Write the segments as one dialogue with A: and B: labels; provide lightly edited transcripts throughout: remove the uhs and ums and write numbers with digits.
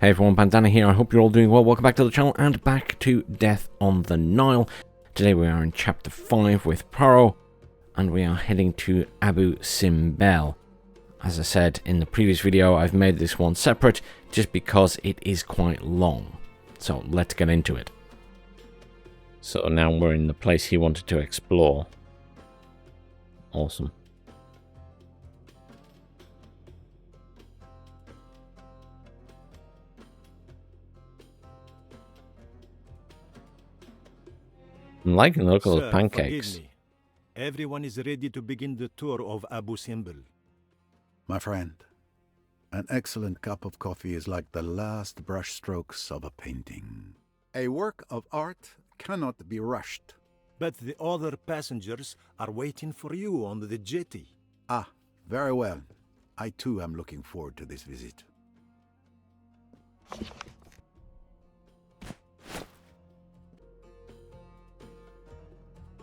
A: Hey everyone, Bandana here. I hope you're all doing well. Welcome back to the channel and back to Death on the Nile. Today we are in Chapter 5 with Poirot, and we are heading to Abu Simbel. As I said in the previous video, I've made this one separate just because it is quite long. So let's get into it. So now we're in the place he wanted to explore. Awesome. I'm liking the look of those pancakes.
B: Forgive me. Everyone is ready to begin the tour of Abu Simbel.
C: My friend, an excellent cup of coffee is like the last brushstrokes of a painting. A work of art cannot be rushed.
B: But the other passengers are waiting for you on the jetty.
C: Ah, very well. I too am looking forward to this visit.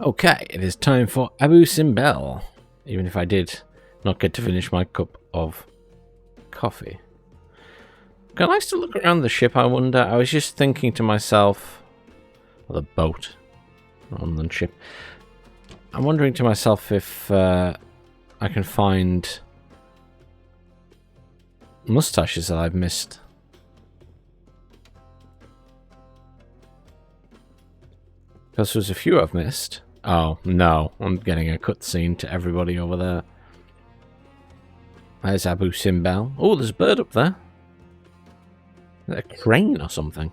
A: Okay, it is time for Abu Simbel. Even if I did not get to finish my cup of coffee. Can I still look around the ship, I wonder? I was just thinking to myself... Or the boat. On the ship. I'm wondering to myself if I can find mustaches that I've missed. Because there's a few I've missed. Oh, no. I'm getting a cutscene to everybody over there. There's Abu Simbel. Oh, there's a bird up there. Is that a crane or something?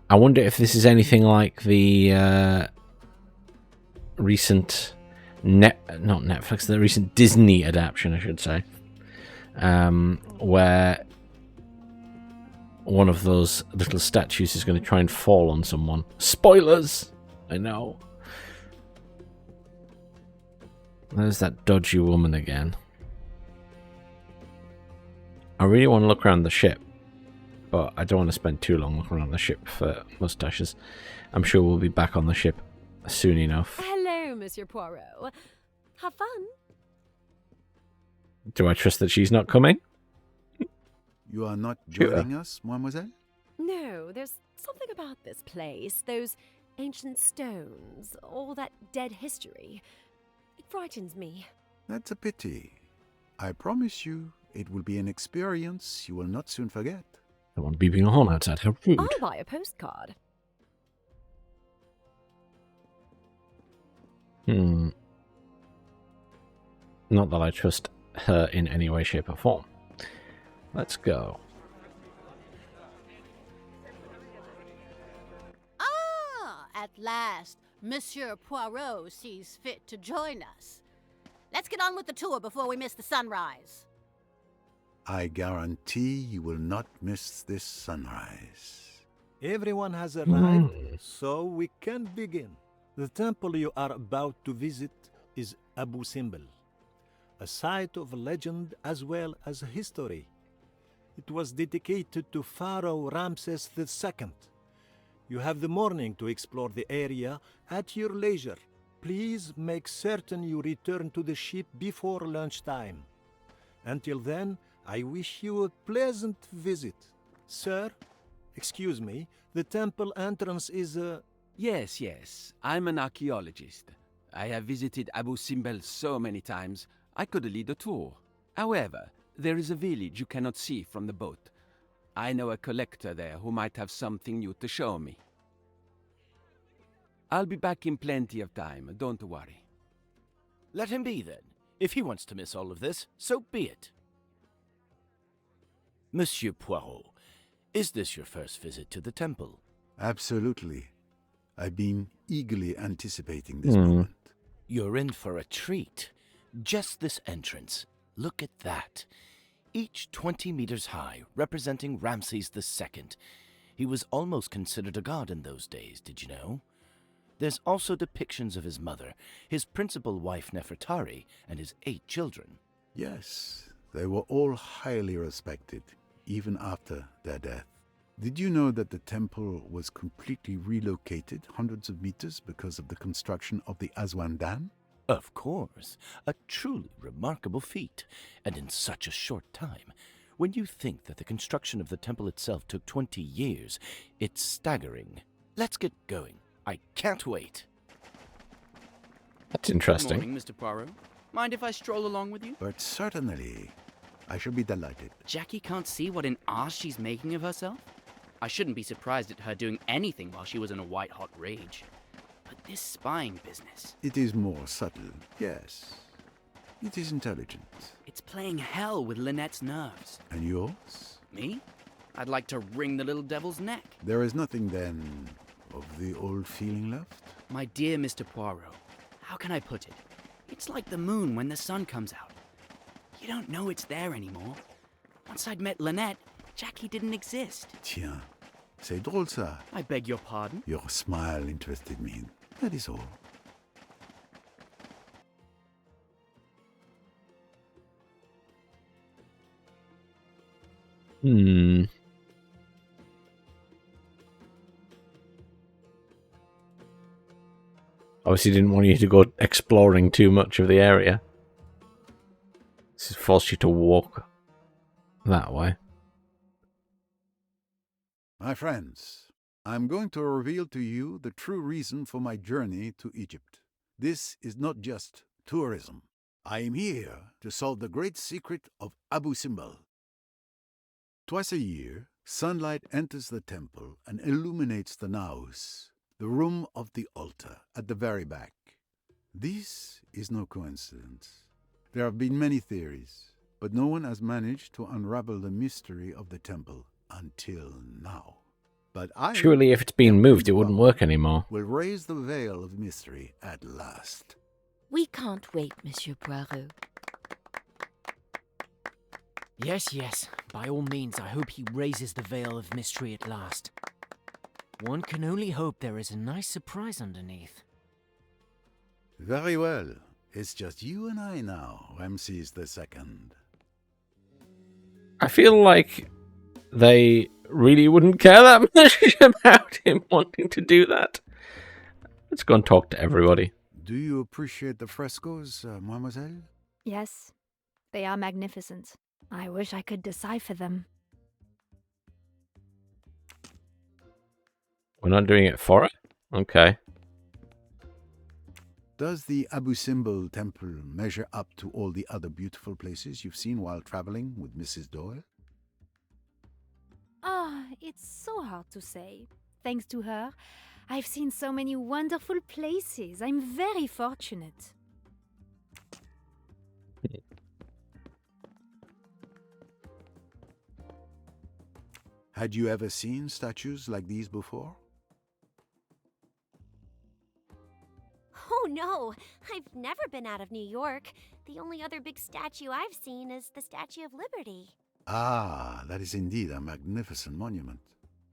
A: I wonder if this is anything like the recent... not Netflix, the recent Disney adaptation, I should say. Where... one of those little statues is going to try and fall on someone. Spoilers! I know. There's that dodgy woman again. I really want to look around the ship, but I don't want to spend too long looking around the ship for mustaches. I'm sure we'll be back on the ship soon enough.
D: Hello, Monsieur Poirot. Have fun.
A: Do I trust that she's not coming?
C: You are not joining us, mademoiselle?
D: No, there's something about this place, those ancient stones, all that dead history. It frightens me.
C: That's a pity. I promise you, it will be an experience you will not soon forget.
A: Someone beeping a horn outside. How rude.
D: I'll buy a postcard.
A: Not that I trust her in any way, shape, or form. Let's go.
E: Ah, at last, Monsieur Poirot sees fit to join us. Let's get on with the tour before we miss the sunrise.
C: I guarantee you will not miss this sunrise.
B: Everyone has arrived, so we can begin. The temple you are about to visit is Abu Simbel, a site of legend as well as history. It was dedicated to Pharaoh Ramses II. You have the morning to explore the area at your leisure. Please make certain you return to the ship before lunchtime. Until then, I wish you a pleasant visit. Sir, excuse me, the temple entrance is
F: Yes. I'm an archaeologist. I have visited Abu Simbel so many times, I could lead a tour. However, there is a village you cannot see from the boat. I know a collector there who might have something new to show me. I'll be back in plenty of time, don't worry.
G: Let him be, then. If he wants to miss all of this, so be it. Monsieur Poirot, is this your first visit to the temple?
C: Absolutely. I've been eagerly anticipating this moment.
G: You're in for a treat. Just this entrance. Look at that. Each 20 meters high, representing Ramses II. He was almost considered a god in those days, did you know? There's also depictions of his mother, his principal wife Nefertari, and his 8 children.
C: Yes, they were all highly respected, even after their death. Did you know that the temple was completely relocated hundreds of meters because of the construction of the Aswan Dam?
G: Of course, a truly remarkable feat, and in such a short time. When you think that the construction of the temple itself took 20 years, it's staggering. Let's get going. I can't wait.
A: That's interesting.
F: Good morning, Mr. Poirot. Mind if I stroll along with you?
C: But certainly, I shall be delighted.
H: Jackie can't see what an ass she's making of herself? I shouldn't be surprised at her doing anything while she was in a white-hot rage. But this spying business,
C: It is more subtle, yes. It is intelligent.
H: it's playing hell with Lynette's nerves.
C: And yours?
H: Me? I'd like to wring the little devil's neck.
C: There is nothing, then, of the old feeling left?
H: My dear Mr. Poirot, how can I put it? It's like the moon when the sun comes out. You don't know it's there anymore. Once I'd met Lynette, Jackie didn't exist.
C: Tiens, c'est drôle ça.
H: I beg your pardon?
C: Your smile interested me. That is all.
A: Obviously didn't want you to go exploring too much of the area. This forced you to walk that way.
C: My friends, I'm going to reveal to you the true reason for my journey to Egypt. This is not just tourism. I am here to solve the great secret of Abu Simbel. Twice a year, sunlight enters the temple and illuminates the naos, the room of the altar at the very back. This is no coincidence. There have been many theories, but no one has managed to unravel the mystery of the temple until now. But I
A: Surely if it's been moved, it wouldn't work anymore.
C: will raise the veil of mystery at last.
I: We can't wait, Monsieur Poirot.
J: Yes, yes. By all means, I hope he raises the veil of mystery at last. One can only hope there is a nice surprise underneath.
C: Very well. It's just you and I now, Ramses II.
A: I feel like they really wouldn't care that much about him wanting to do that. Let's go and talk to everybody.
C: Do you appreciate the frescoes, mademoiselle?
K: Yes, they are magnificent. I wish I could decipher them.
A: We're not doing it for it? Okay.
C: Does the Abu Simbel temple measure up to all the other beautiful places you've seen while traveling with Mrs. Doyle?
K: It's so hard to say. Thanks to her, I've seen so many wonderful places. I'm very fortunate.
C: Had you ever seen statues like these before?
D: Oh no, I've never been out of New York. The only other big statue I've seen is the Statue of Liberty.
C: Ah, that is indeed a magnificent monument.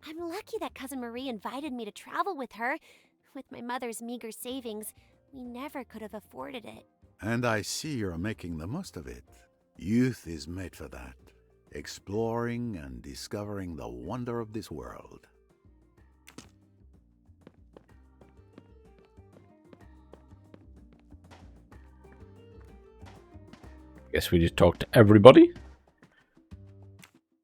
D: I'm lucky that Cousin Marie invited me to travel with her. With my mother's meager savings, we never could have afforded it.
C: And I see you're making the most of it. Youth is made for that. Exploring and discovering the wonder of this world.
A: Guess we just talked to everybody.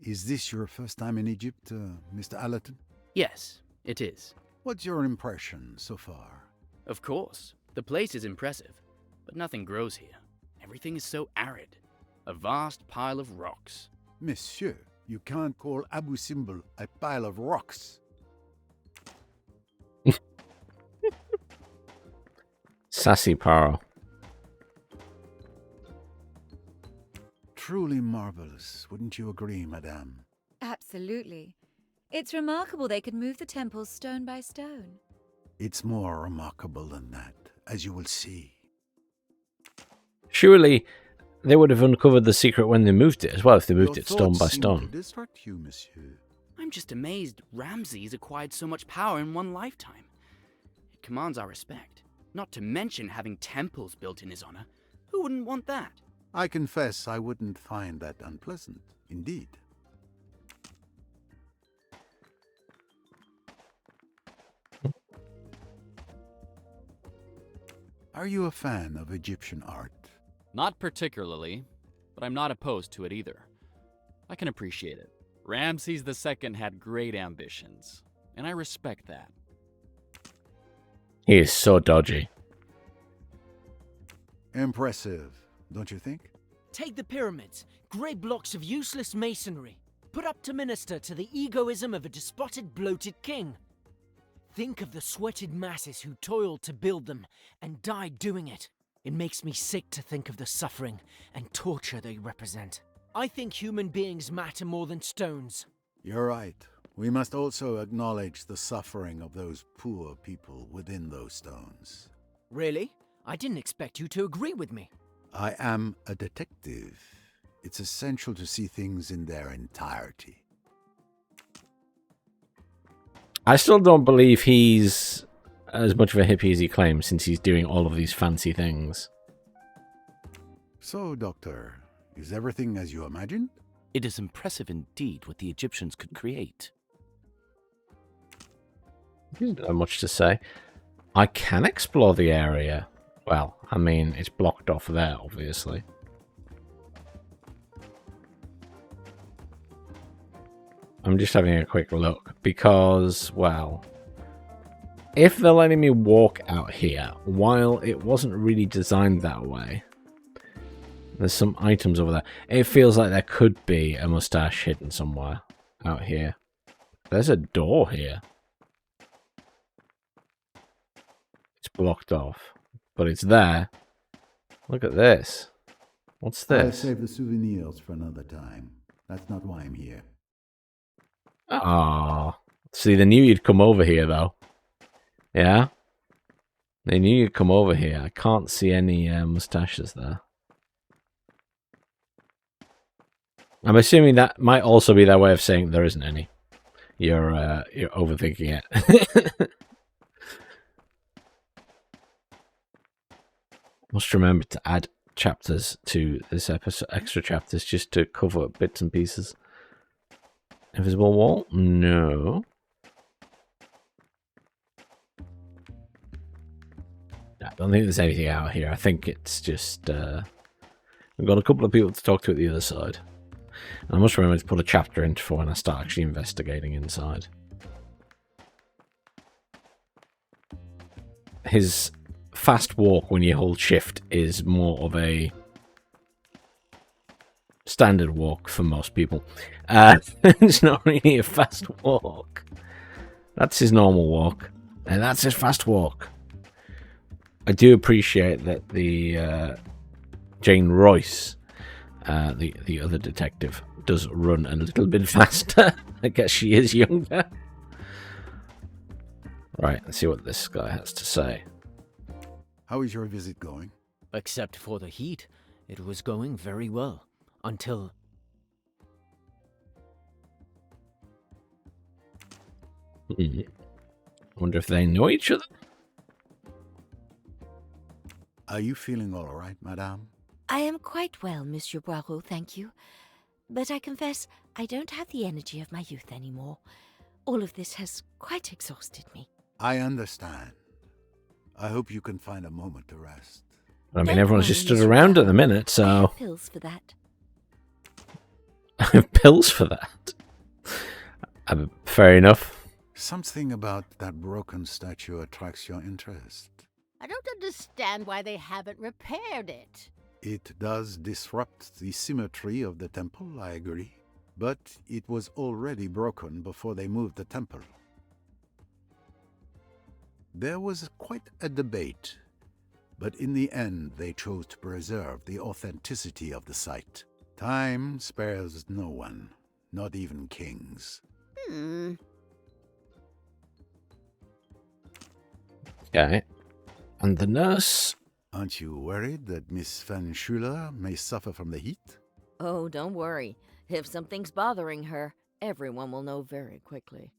C: Is this your first time in Egypt, Mr. Allerton?
H: Yes, it is.
C: What's your impression so far?
H: Of course, the place is impressive, but nothing grows here. Everything is so arid. A vast pile of rocks.
C: Monsieur, you can't call Abu Simbel a pile of rocks.
A: Sassy Poirot.
C: Truly marvelous, wouldn't you agree, madame?
I: Absolutely. It's remarkable they could move the temples stone by stone.
C: It's more remarkable than that, as you will see.
A: Surely they would have uncovered the secret when they moved it as well, if they moved
C: Your
A: it stone by
C: thoughts seem
A: stone.
C: to distract you, monsieur.
H: I'm just amazed Ramses acquired so much power in one lifetime. It commands our respect, not to mention having temples built in his honor. Who wouldn't want that?
C: I confess I wouldn't find that unpleasant, indeed. Are you a fan of Egyptian art?
L: Not particularly, but I'm not opposed to it either. I can appreciate it. Ramses II had great ambitions, and I respect that.
A: He is so dodgy.
C: Impressive, don't you think?
J: Take the pyramids, grey blocks of useless masonry, put up to minister to the egoism of a despoted, bloated king. Think of the sweated masses who toiled to build them and died doing it. It makes me sick to think of the suffering and torture they represent. I think human beings matter more than stones.
C: You're right. We must also acknowledge the suffering of those poor people within those stones.
J: Really? I didn't expect you to agree with me.
C: I am a detective. It's essential to see things in their entirety.
A: I still don't believe he's as much of a hippie as he claims, since he's doing all of these fancy things.
C: So, Doctor, is everything as you imagined?
G: It is impressive indeed what the Egyptians could create.
A: Not much to say. I can explore the area. Well, I mean, it's blocked off there, obviously. I'm just having a quick look because, well, if they're letting me walk out here, while it wasn't really designed that way, there's some items over there. It feels like there could be a mustache hidden somewhere out here. There's a door here. It's blocked off, but it's there. Look at this. What's
C: I'll
A: this?
C: save the souvenirs for another time. That's not why I'm here.
A: Ah, see, they knew you'd come over here, though. Yeah? They knew you'd come over here. I can't see any mustaches there. I'm assuming that might also be their way of saying there isn't any. You're overthinking it. Must remember to add chapters to this episode, extra chapters, just to cover bits and pieces. Invisible wall? No. I don't think there's anything out here. I think it's just... we've got a couple of people to talk to at the other side. And I must remember to put a chapter in for when I start actually investigating inside. His fast walk when you hold shift is more of a standard walk for most people. It's not really a fast walk. That's his normal walk, and that's his fast walk. I do appreciate that the Jane Royce, the other detective, does run a little bit faster. I guess she is younger. Right, let's see what this guy has to say.
C: How is your visit going?
J: Except for the heat, it was going very well. Until...
A: Wonder if they know each other?
C: Are you feeling all right, madame?
M: I am quite well, Monsieur Poirot, thank you. But I confess, I don't have the energy of my youth anymore. All of this has quite exhausted me.
C: I understand. I hope you can find a moment to rest.
A: I mean, everyone's just stood around at the minute, so...
M: I have pills for that.
A: I have pills for that. Fair enough.
C: Something about that broken statue attracts your interest.
E: I don't understand why they haven't repaired it.
C: It does disrupt the symmetry of the temple, I agree. But it was already broken before they moved the temple. There was quite a debate, but in the end they chose to preserve the authenticity of the site. Time spares no one, not even kings.
A: Okay. And the nurse?
C: Aren't you worried that Miss Van Schuler may suffer from the heat?
M: Oh, don't worry. If something's bothering her, everyone will know very quickly.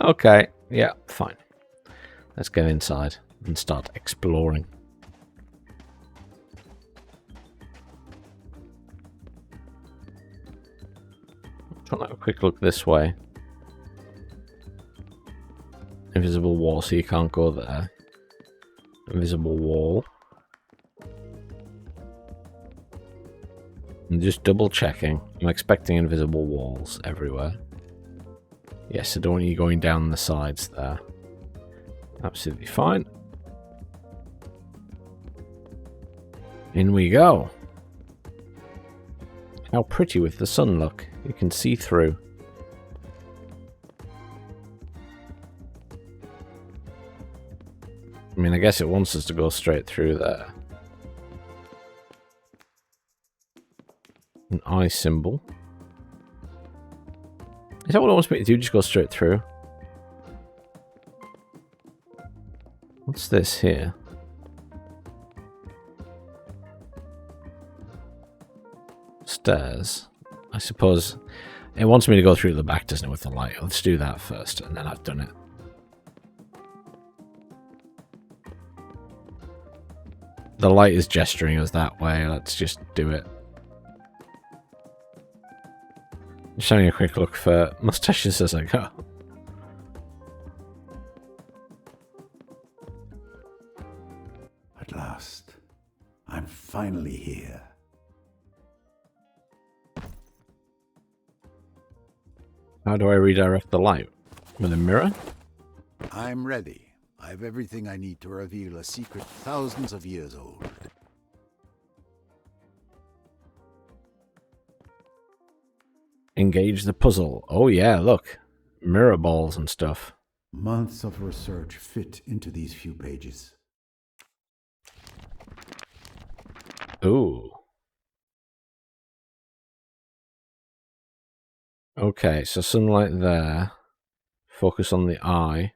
A: Okay, yeah, fine. Let's get inside and start exploring. Try to have a quick look this way. Invisible wall, so you can't go there. Invisible wall. I'm just double checking. I'm expecting invisible walls everywhere. Yes, I don't want you going down the sides there. Absolutely fine. In we go. How pretty with the sun look. You can see through. I mean, I guess it wants us to go straight through there. An eye symbol. Is that what it wants me to do? Just go straight through? What's this here? Stairs. I suppose it wants me to go through the back, doesn't it, with the light? Let's do that first, and then I've done it. The light is gesturing us that way. Let's just do it. Just having a quick look for mustaches as I go.
C: At last, I'm finally here.
A: How do I redirect the light? With a mirror?
C: I'm ready. I have everything I need to reveal a secret thousands of years old.
A: Engage the puzzle. Oh yeah, look. Mirror balls and stuff.
C: Months of research fit into these few pages.
A: Ooh. Okay, so sunlight there. Focus on the eye.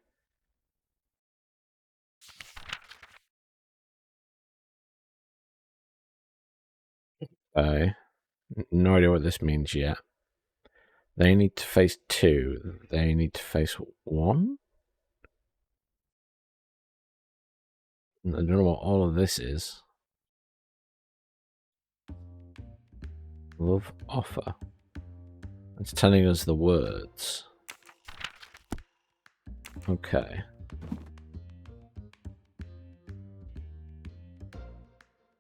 A: Okay. No idea what this means yet. They need to face 2. They need to face 1? I don't know what all of this is. Love offer. It's telling us the words. Okay.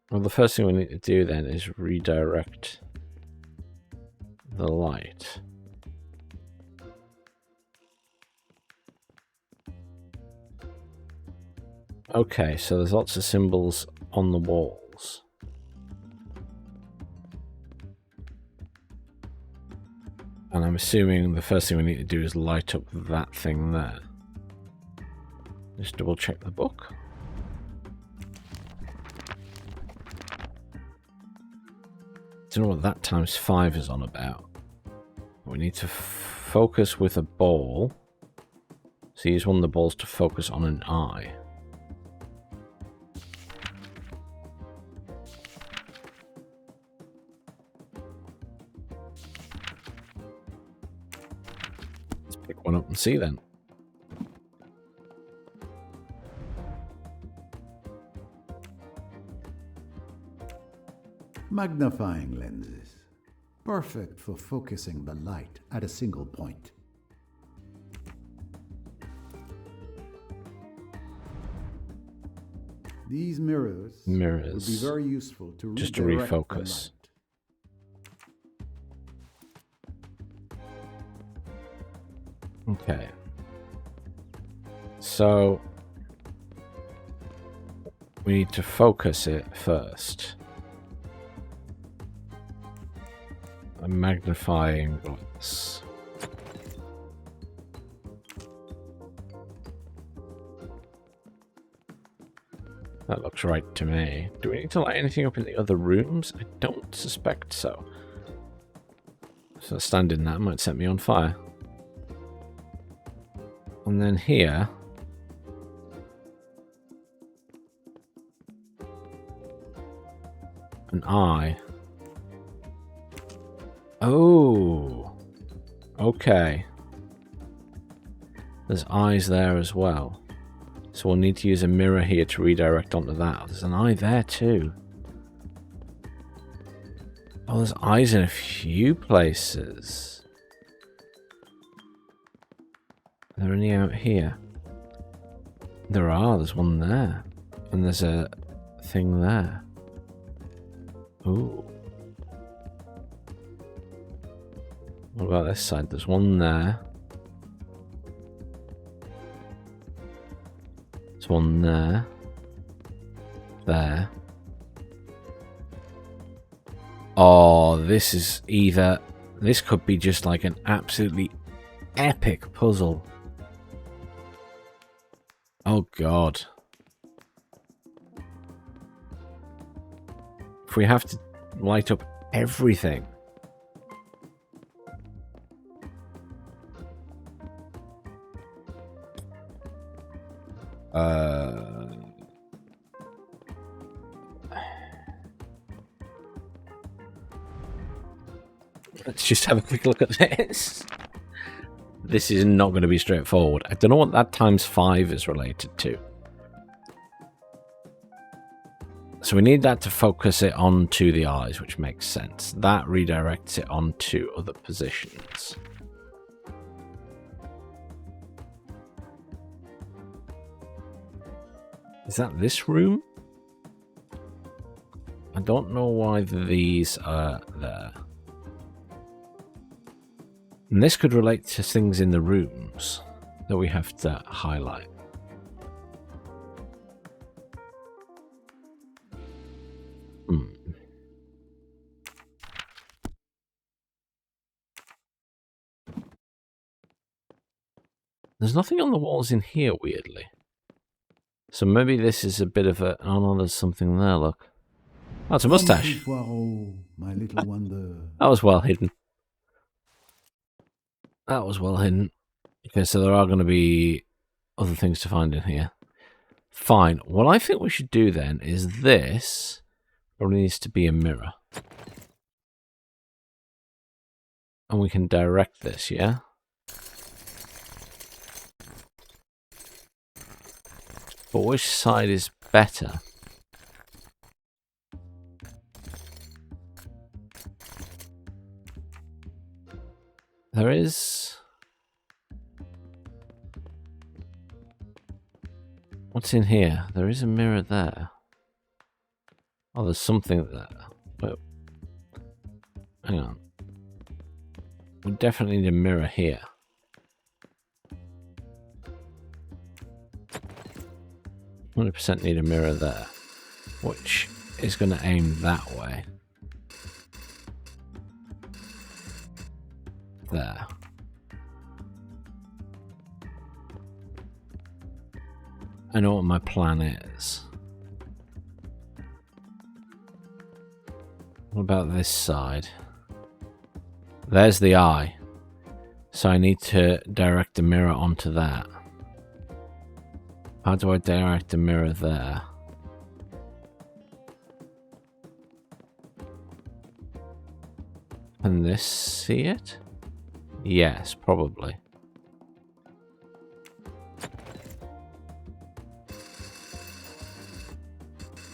A: Well, the first thing we need to do then is redirect the light. Okay, so there's lots of symbols on the walls. And I'm assuming the first thing we need to do is light up that thing there. Just double check the book. Don't know what that times 5 is on about. We need to focus with a ball. So use one of the balls to focus on an eye. Let's pick one up and see then.
C: Magnifying lenses. Perfect for focusing the light at a single point. These mirrors will be very useful to
A: just to
C: redirect
A: refocus. Okay. So we need to focus it first. A magnifying glass. That looks right to me. Do we need to light anything up in the other rooms? I don't suspect so. So standing that might set me on fire. And then here... an eye. Oh! Okay. There's eyes there as well. So we'll need to use a mirror here to redirect onto that. There's an eye there too. Oh, there's eyes in a few places. Are there any out here? There are. There's one there. And there's a thing there. Ooh. What about this side? There's one there. There's one there. There. Oh, this is either... This could be just like an absolutely epic puzzle. Oh, God. If we have to light up everything. Let's just have a quick look at this. This is not going to be straightforward. I don't know what that ×5 is related to. So we need that to focus it onto the eyes, which makes sense. That redirects it onto other positions. Is that this room? I don't know why these are there. And this could relate to things in the rooms that we have to highlight. There's nothing on the walls in here, weirdly. So maybe this is a bit of a... Oh no, there's something there, look. Oh, it's a mustache.
C: Poirot, my little wonder.
A: That was well hidden. That was well hidden. Okay, so there are going to be other things to find in here. Fine. What I think we should do then is this probably needs to be a mirror. And we can direct this, yeah? But which side is better? There is... What's in here? There is a mirror there. Oh, there's something there. But... Hang on. We definitely need a mirror here. %, need a mirror there, which is going to aim that way. There. I know what my plan is. What about this side? There's the eye. So I need to direct the mirror onto that. How do I direct the mirror there? Can this see it? Yes, probably.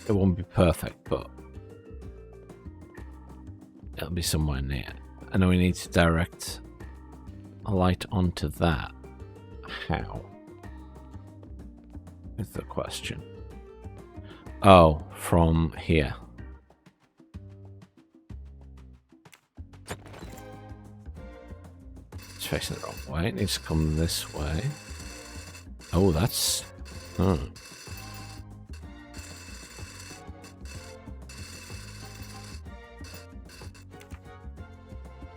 A: It won't be perfect, but it'll be somewhere near. And then we need to direct a light onto that. How? Is the question. Oh, from here. It's facing the wrong way. It needs to come this way. Oh, that's... Oh.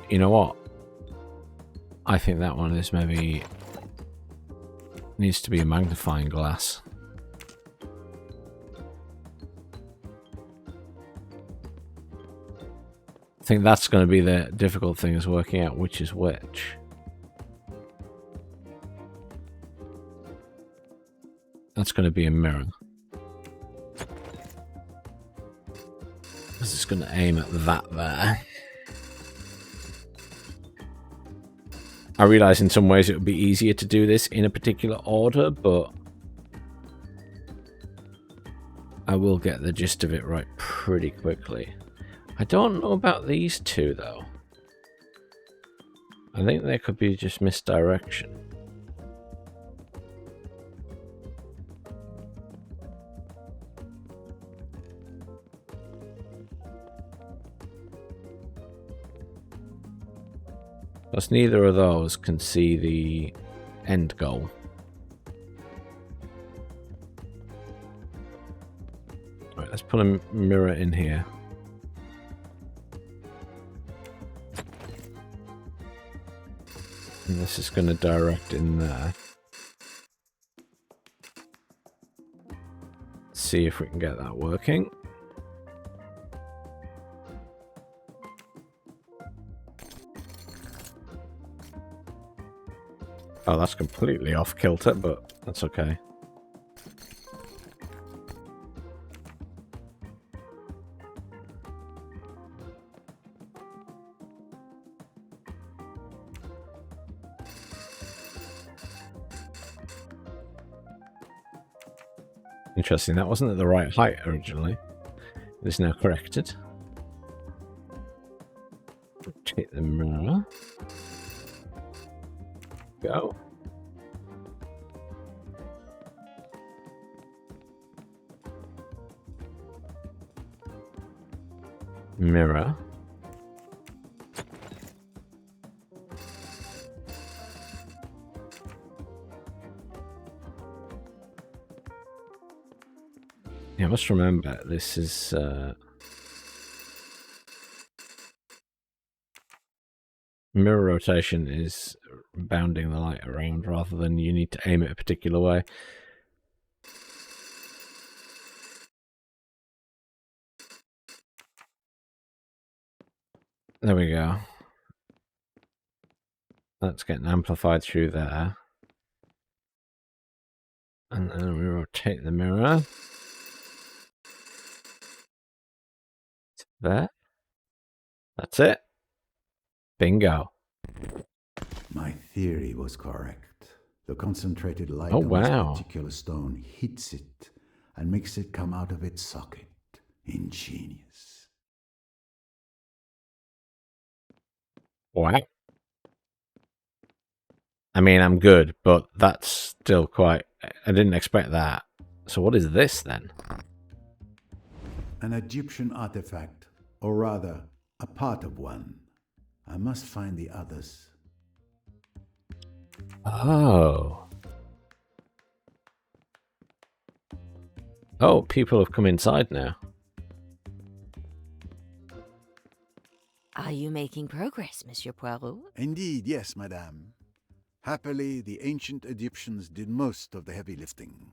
A: You know what? I think that one is maybe... needs to be a magnifying glass. I think that's going to be the difficult thing, is working out which is which. That's going to be a mirror. This is going to aim at that there. I realise in some ways it would be easier to do this in a particular order, but I will get the gist of it right pretty quickly. I don't know about these two, though. I think they could be just misdirection. Plus neither of those can see the end goal. Right, let's put a mirror in here. And this is going to direct in there. See if we can get that working. Oh, that's completely off kilter, but that's okay. Interesting, that wasn't at the right height originally. It is now corrected. Rotate the mirror. Go. Mirror. Yeah, I must remember this is mirror rotation is bounding the light around rather than you need to aim it a particular way. There we go. That's getting amplified through there. And then we rotate the mirror. There. That's it. Bingo.
C: My theory was correct. The concentrated light
A: Oh,
C: on
A: wow.
C: this particular stone hits it and makes it come out of its socket. Ingenious.
A: Wow. I mean, I'm good, but that's still quite... I didn't expect that. So what is this, then?
C: An Egyptian artifact, or rather, a part of one. I must find the others.
A: Oh. Oh, people have come inside now.
M: Are you making progress, Monsieur Poirot?
C: Indeed, yes, madame. Happily, the ancient Egyptians did most of the heavy lifting.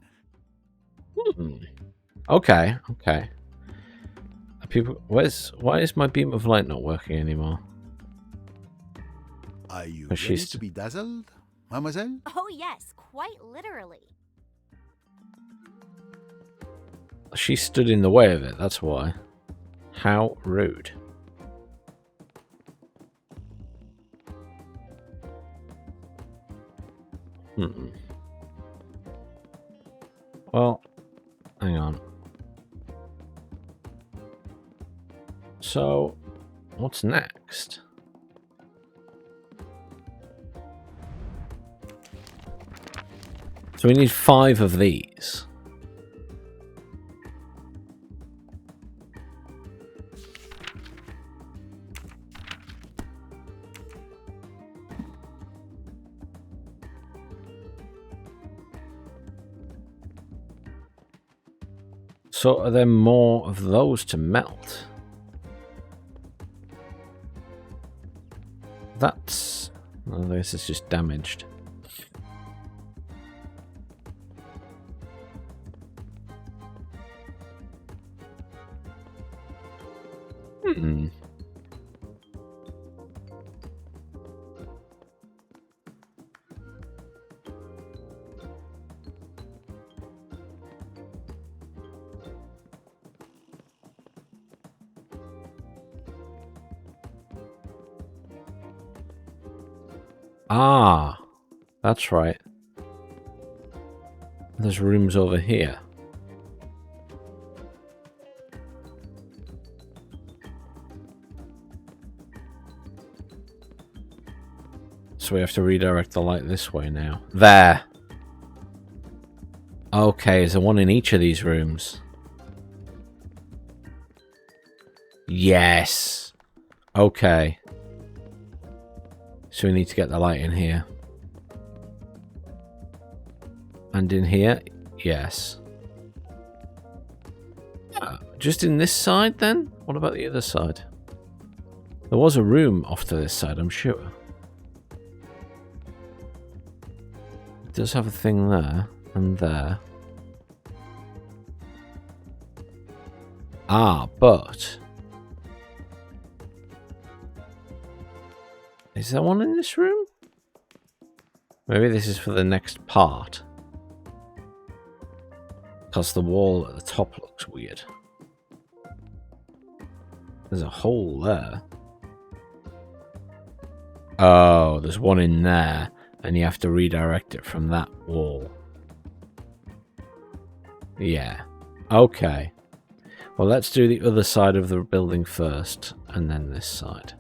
A: Okay, okay. People, why is my beam of light not working anymore?
C: Are you
A: But
C: ready
A: she's-
C: to be dazzled, mademoiselle?
D: Oh, yes, quite literally.
A: She stood in the way of it, that's why. How rude. Well, hang on. So, what's next? So we need 5 of these. So are there more of those to melt? That's... oh, this is just damaged. Ah, that's right. There's rooms over here. So we have to redirect the light this way now. There! Okay, there's one in each of these rooms. Yes! Okay. So we need to get the light in here. And in here? Yes. Just in this side then? What about the other side? There was a room off to this side, I'm sure. It does have a thing there and there. Ah, but... Is there one in this room? Maybe this is for the next part. Because the wall at the top looks weird. There's a hole there. Oh, there's one in there. And you have to redirect it from that wall. Yeah. Okay. Well, let's do the other side of the building first. And then this side.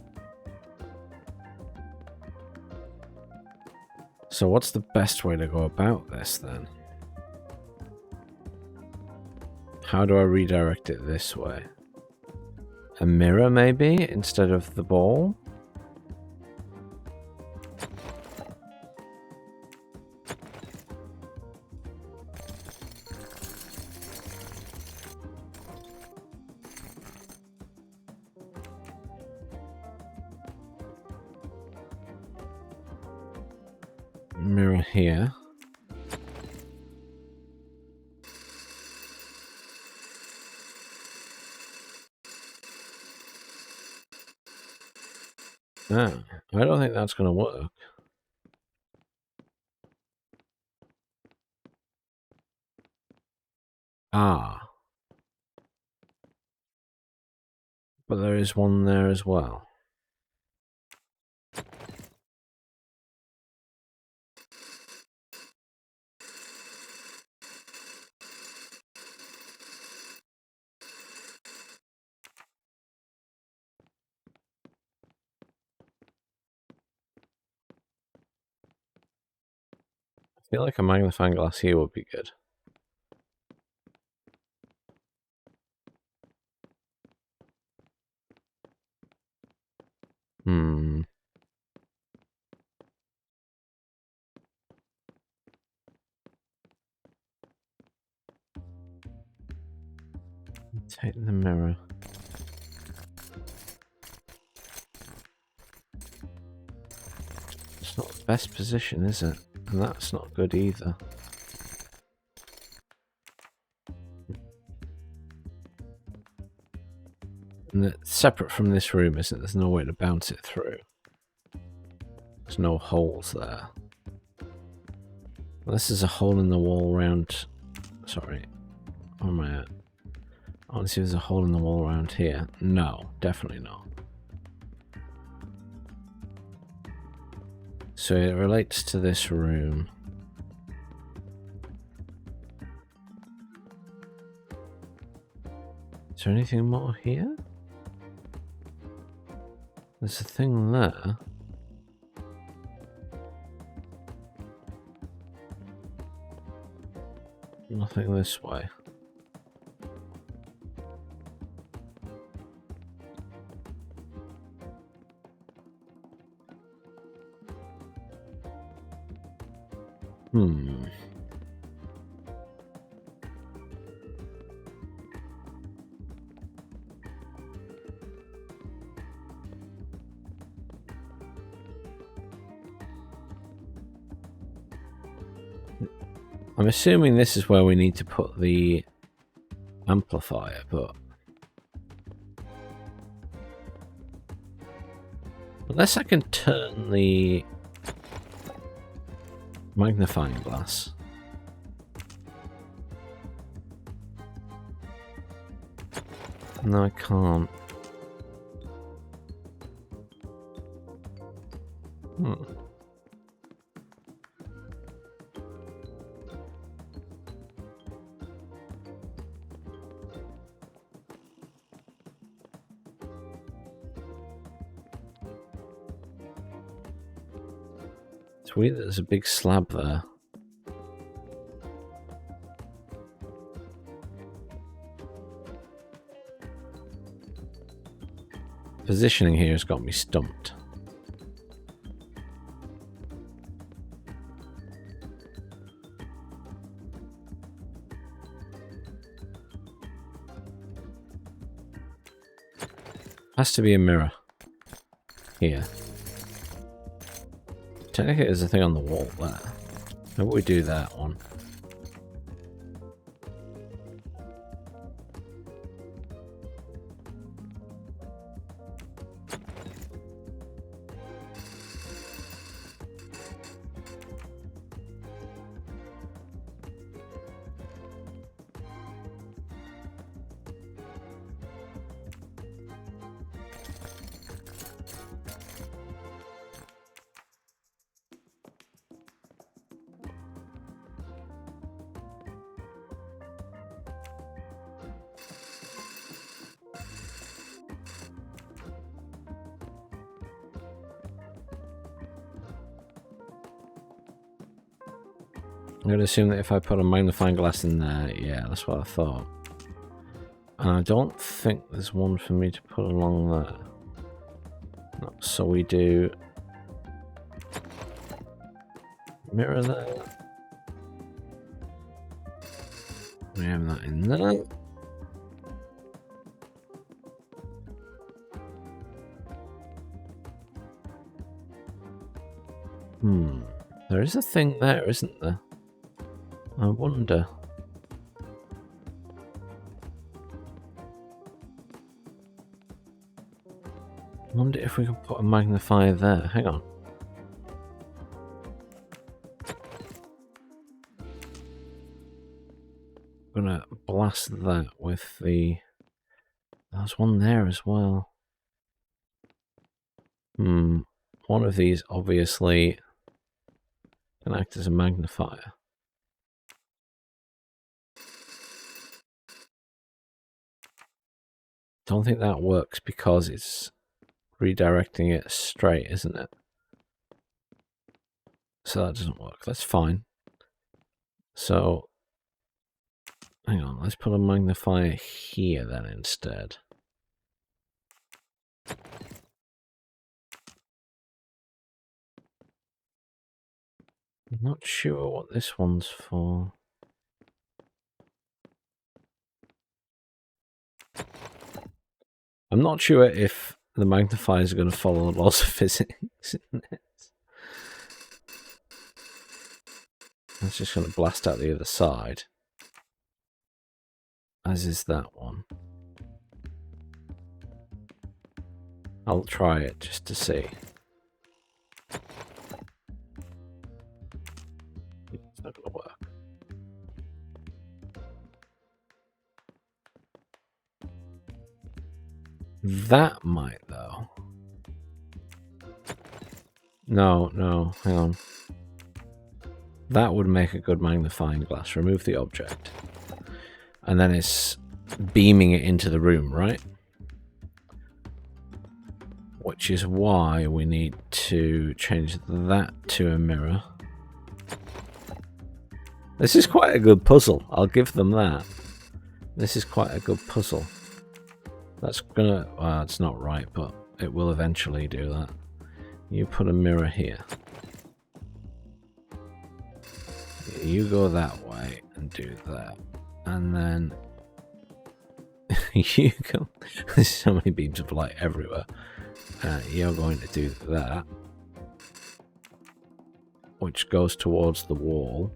A: So what's the best way to go about this then? How do I redirect it this way? A mirror maybe instead of the ball? Mirror here. Ah, I don't think that's going to work. Ah. But there is one there as well. I feel like a magnifying glass here would be good. Take the mirror. It's not the best position, is it? And that's not good either. And it's separate from this room, isn't it? There's no way to bounce it through. There's no holes there. Well, this is a hole in the wall around... Sorry. Where am I at? I want to see if there's a hole in the wall around here. No, definitely not. So it relates to this room. Is there anything more here? There's a thing there. Nothing this way. I'm assuming this is where we need to put the amplifier, but unless I can turn the magnifying glass. No, I can't. It's weird that there's a big slab there. Positioning here has got me stumped. Has to be a mirror. Here. Technically there's a thing on the wall there. How about we do that one? I'm going to assume that if I put a magnifying glass in there, yeah, that's what I thought. And I don't think there's one for me to put along there. No, so we do mirror there. We have that in there. There is a thing there, isn't there? I wonder. I wonder if we can put a magnifier there. Hang on. I'm gonna blast that with the... There's one there as well. One of these obviously can act as a magnifier. Don't think that works because it's redirecting it straight, isn't it? So that doesn't work. That's fine. So, hang on. Let's put a magnifier here then instead. I'm not sure what this one's for. I'm not sure if the magnifiers are going to follow the laws of physics in this. It's just going to blast out the other side. As is that one. I'll try it just to see. It's not going to work. That might, though. No, hang on. That would make a good magnifying glass. Remove the object. And then it's beaming it into the room, right? Which is why we need to change that to a mirror. This is quite a good puzzle. I'll give them that. This is quite a good puzzle. That's gonna... Well, it's not right, but it will eventually do that. You put a mirror here. You go that way and do that. And then... you go... There's so many beams of light everywhere. You're going to do that. Which goes towards the wall.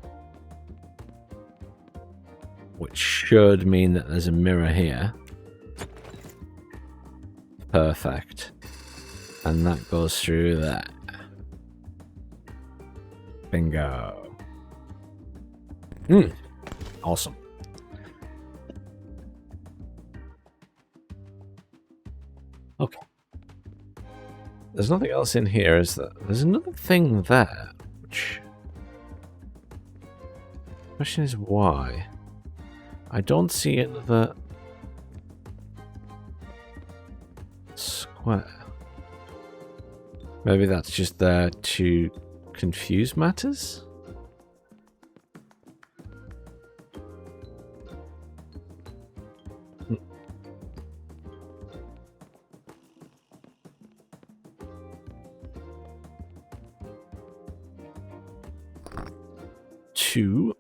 A: Which should mean that there's a mirror here. Perfect. And that goes through that. Bingo. Awesome. Okay. There's nothing else in here, is there? There's another thing there, which... Question is why? I don't see another... square. Maybe that's just there to confuse matters? Two.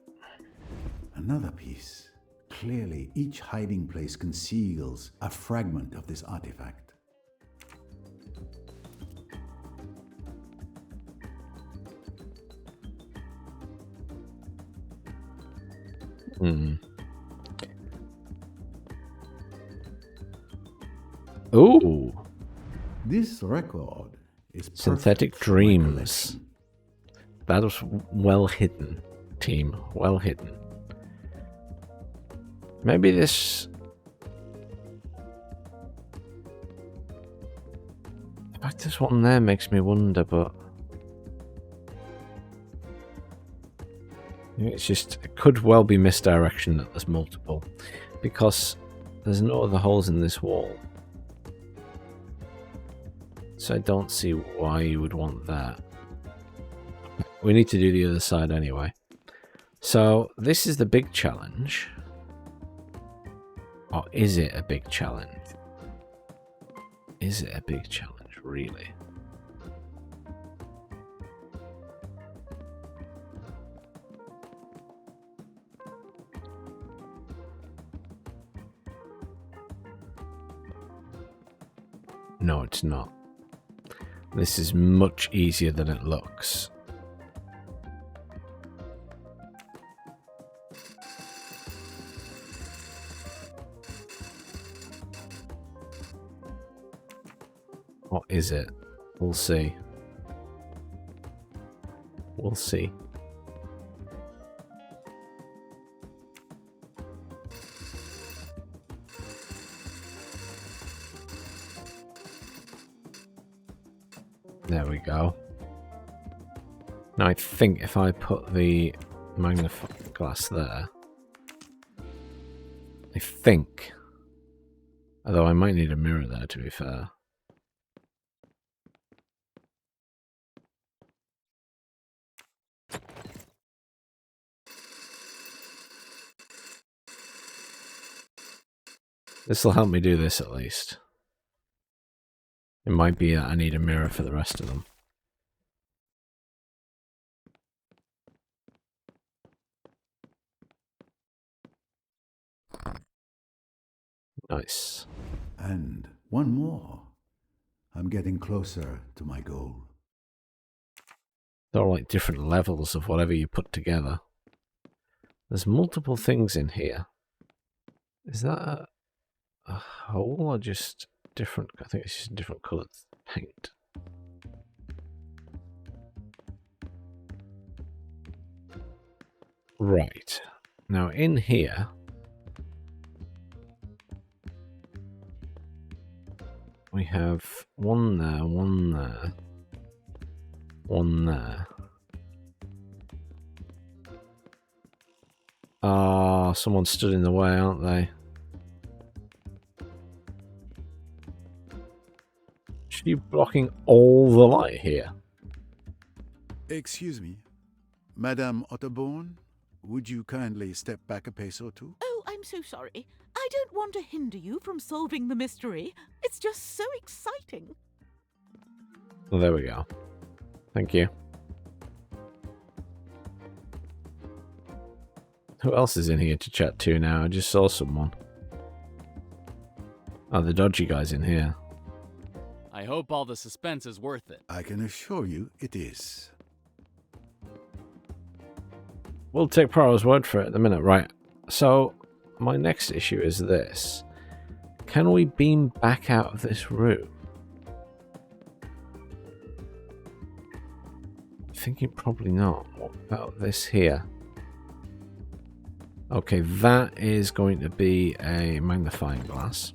C: Another piece. Clearly, each hiding place conceals a fragment of this artifact.
A: Ooh.
C: This record is
A: Synthetic
C: perfect for
A: Dreams. That was well hidden, team. Well hidden. Maybe this... In fact, this one there makes me wonder, but... It's just... It could well be misdirection that there's multiple. Because there's no other holes in this wall. So I don't see why you would want that. We need to do the other side anyway. So this is the big challenge. Or is it a big challenge? Is it a big challenge, really? No, it's not. This is much easier than it looks. What is it? We'll see. We'll see. There we go. Now I think if I put the magnifying glass there, I think, although I might need a mirror there to be fair. This will help me do this at least. It might be that I need a mirror for the rest of them. Nice.
C: And one more. I'm getting closer to my goal.
A: They're all like different levels of whatever you put together. There's multiple things in here. Is that a hole or just different? I think it's just different coloured paint. Right. Now in here, we have one there, one there, one there. Ah, someone stood in the way, aren't they? Should you blocking all the light here?
C: Excuse me. Madame Otterborn, would you kindly step back a pace or two?
N: Oh, I'm so sorry. I don't want to hinder you from solving the mystery. It's just so exciting.
A: Well, there we go. Thank you. Who else is in here to chat to now? I just saw someone. Oh, the dodgy guy's in here.
L: I hope all the suspense is worth it.
C: I can assure you it is.
A: We'll take Poirot's word for it in a minute. Right, so my next issue is this. Can we beam back out of this room? I'm thinking probably not. What about this here? Okay, that is going to be a magnifying glass.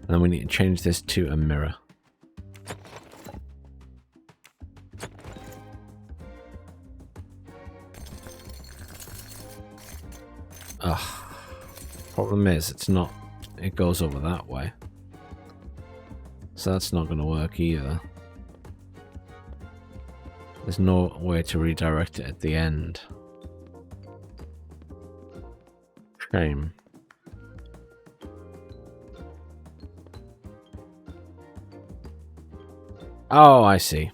A: And then we need to change this to a mirror. Ugh. Problem is, it's not. It goes over that way. So that's not going to work either. There's no way to redirect it at the end. Shame. Oh, I see.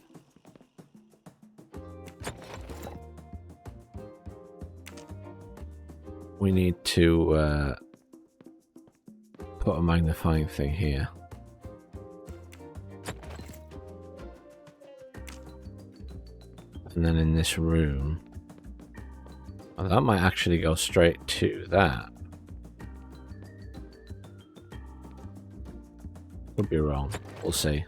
A: We need to put a magnifying thing here. And then in this room, Well, that might actually go straight to that. Could be wrong. We'll see.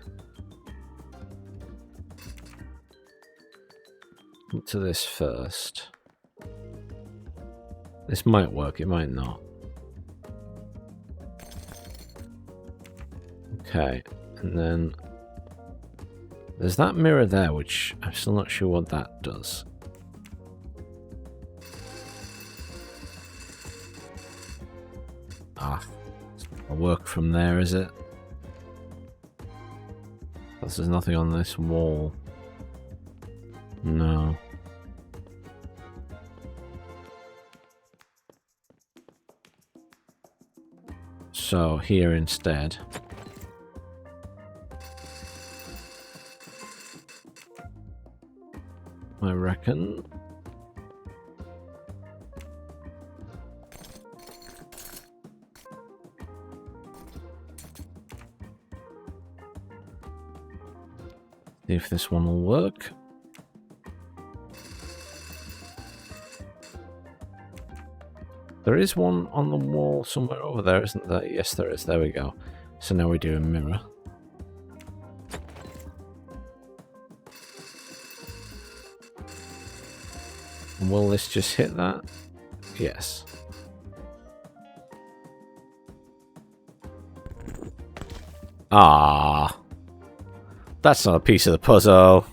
A: To this first. This might work, it might not. Okay, and then there's that mirror there, which I'm still not sure what that does. Ah, it's not gonna work from there, is it? Plus, there's nothing on this wall. No. So here instead. I reckon. See if this one will work. There is one on the wall somewhere over there, isn't there? Yes, there is. There we go. So now we do a mirror. Will this just hit that? Yes. Ah, that's not a piece of the puzzle.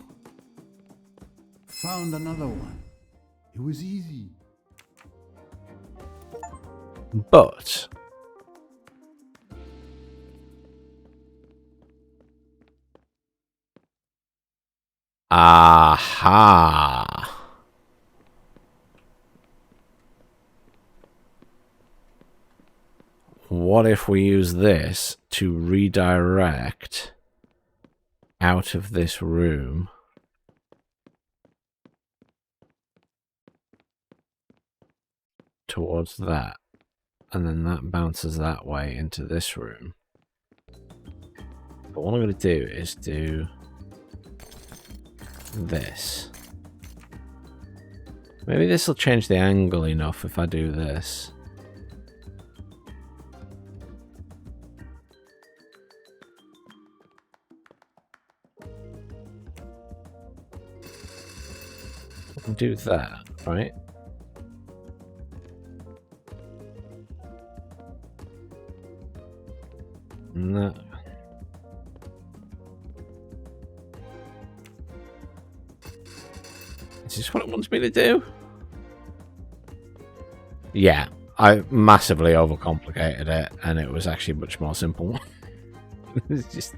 C: Found another one. It was easy.
A: But aha. What if we use this to redirect out of this room towards that, and then that bounces that way into this room. But what I'm going to do is do this. Maybe this will change the angle enough if I do this. Do that, right? And that. Is this what it wants me to do? Yeah, I massively overcomplicated it, and it was actually much more simple. It's just,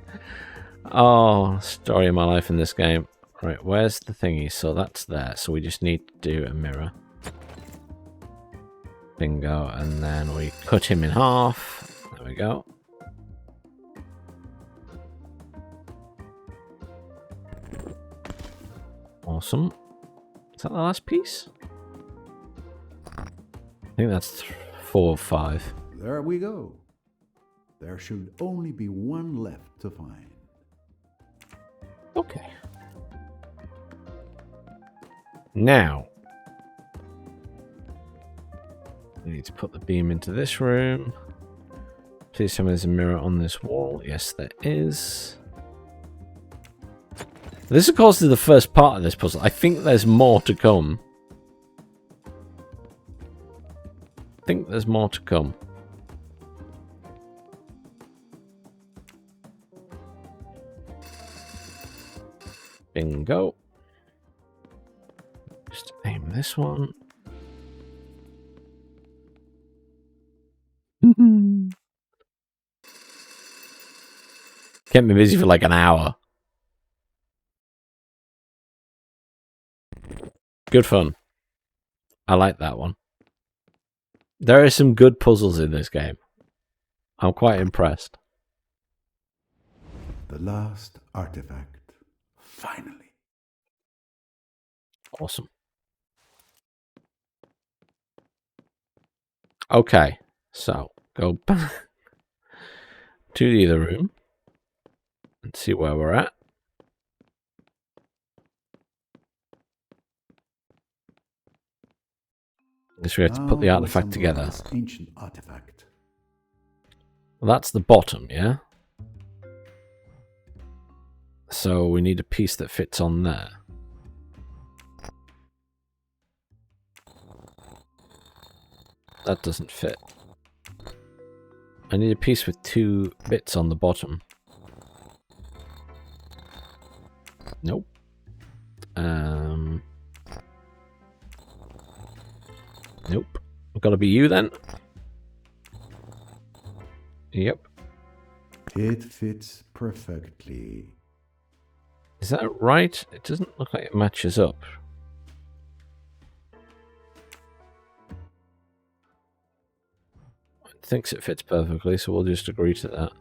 A: oh, story of my life in this game. Right, where's the thingy? So that's there. So we just need to do a mirror. Bingo. And then we cut him in half. There we go. Awesome. Is that the last piece? I think that's 4 of 5.
C: There we go. There should only be one left to find.
A: Okay. Now, we need to put the beam into this room. Please tell me there's a mirror on this wall. Yes, there is. This, of course, is the first part of this puzzle. I think there's more to come. I think there's more to come. Bingo. Just aim this one. Kept me busy for like an hour. Good fun. I like that one. There are some good puzzles in this game. I'm quite impressed.
C: The last artifact. Finally.
A: Awesome. Okay, so go back to the other room and see where we're at. Guess we have to put the
C: Now
A: artifact
C: assemble
A: together.
C: this ancient artifact.
A: Well, that's the bottom, yeah? So we need a piece that fits on there. That doesn't fit. I need a piece with 2 bits on the bottom. Nope. Nope. Gotta be you then. Yep.
C: It fits perfectly.
A: Is that right? It doesn't look like it matches up. It thinks it fits perfectly, so we'll just agree to that.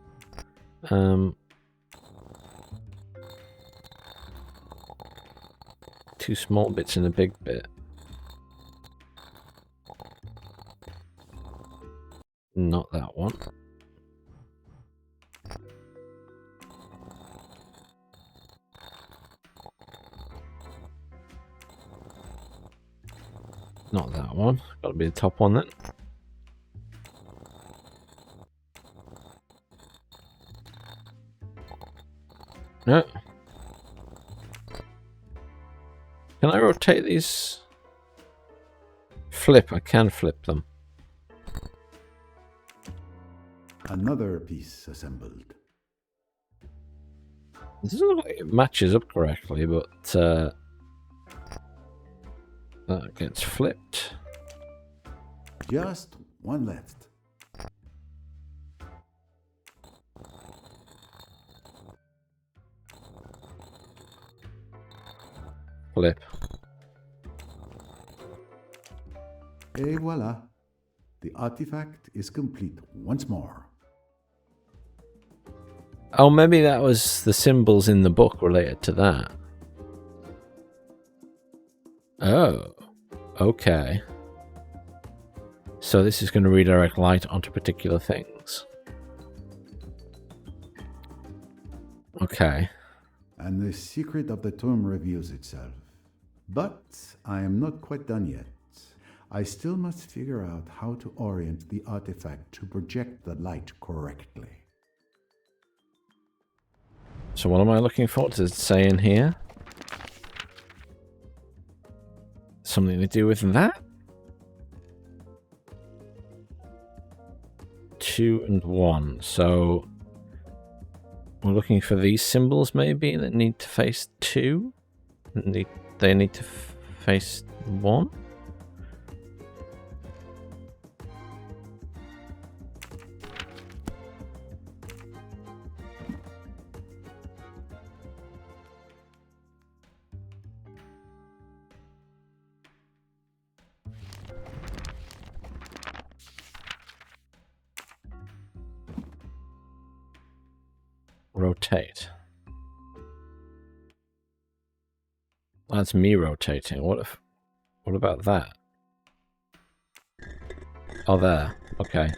A: 2 small bits and a big bit. Not that one. Not that one. Gotta be the top one then. No. Can I rotate these? Flip. I can flip them.
C: Another piece assembled.
A: This doesn't look like it matches up correctly, but that gets flipped.
C: Just one left.
A: Flip.
C: Et voila. The artifact is complete once more.
A: Oh, maybe that was the symbols in the book related to that. Oh, okay. So this is going to redirect light onto particular things. Okay.
C: And the secret of the tomb reveals itself. But I am not quite done yet. I still must figure out how to orient the artifact to project the light correctly.
A: So what am I looking for? Does it say in here? Something to do with that? 2 and 1. So we're looking for these symbols maybe that need to face 2? They need to face 1? Rotate. That's me rotating. What about that? Oh, there. Okay.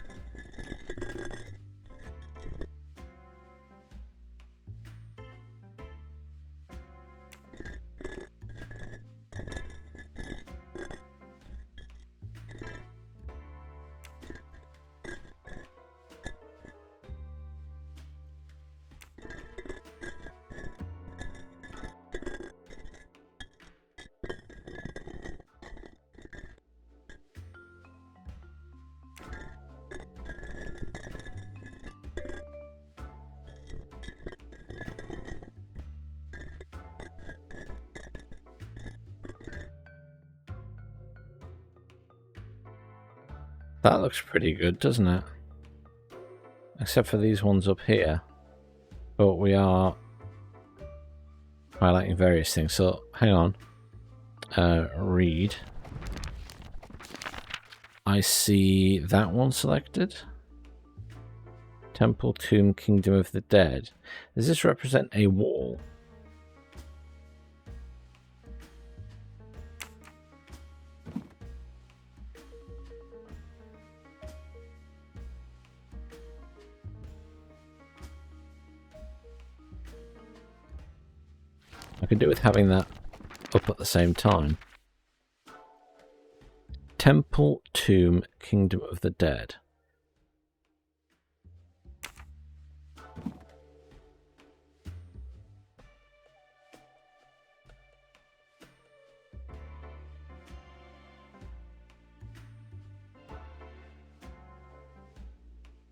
A: That looks pretty good, doesn't it? Except for these ones up here. But we are highlighting various things. So, hang on. Read. I see that one selected. Temple, Tomb, Kingdom of the Dead. Does this represent a wall? I could do with having that up at the same time. Temple, tomb, kingdom of the dead.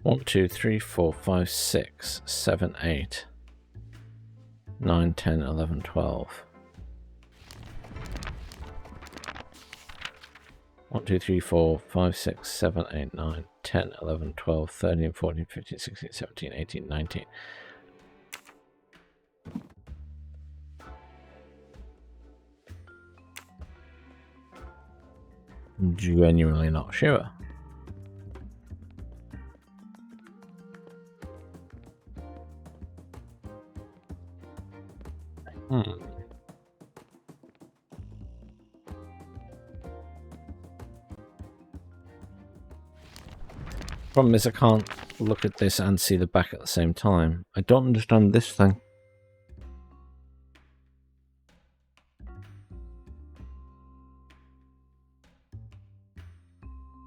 A: One, two, three, 4, 5, 6, 7, 8, 9, 10, 11, 12. 1, 2, 3, 4, 5, 6, 7, 8, 9, 10, 11, 12, 13, 14, 15, 16, 17, 18, 19. I'm genuinely not sure. Problem is I can't look at this and see the back at the same time. I don't understand this thing.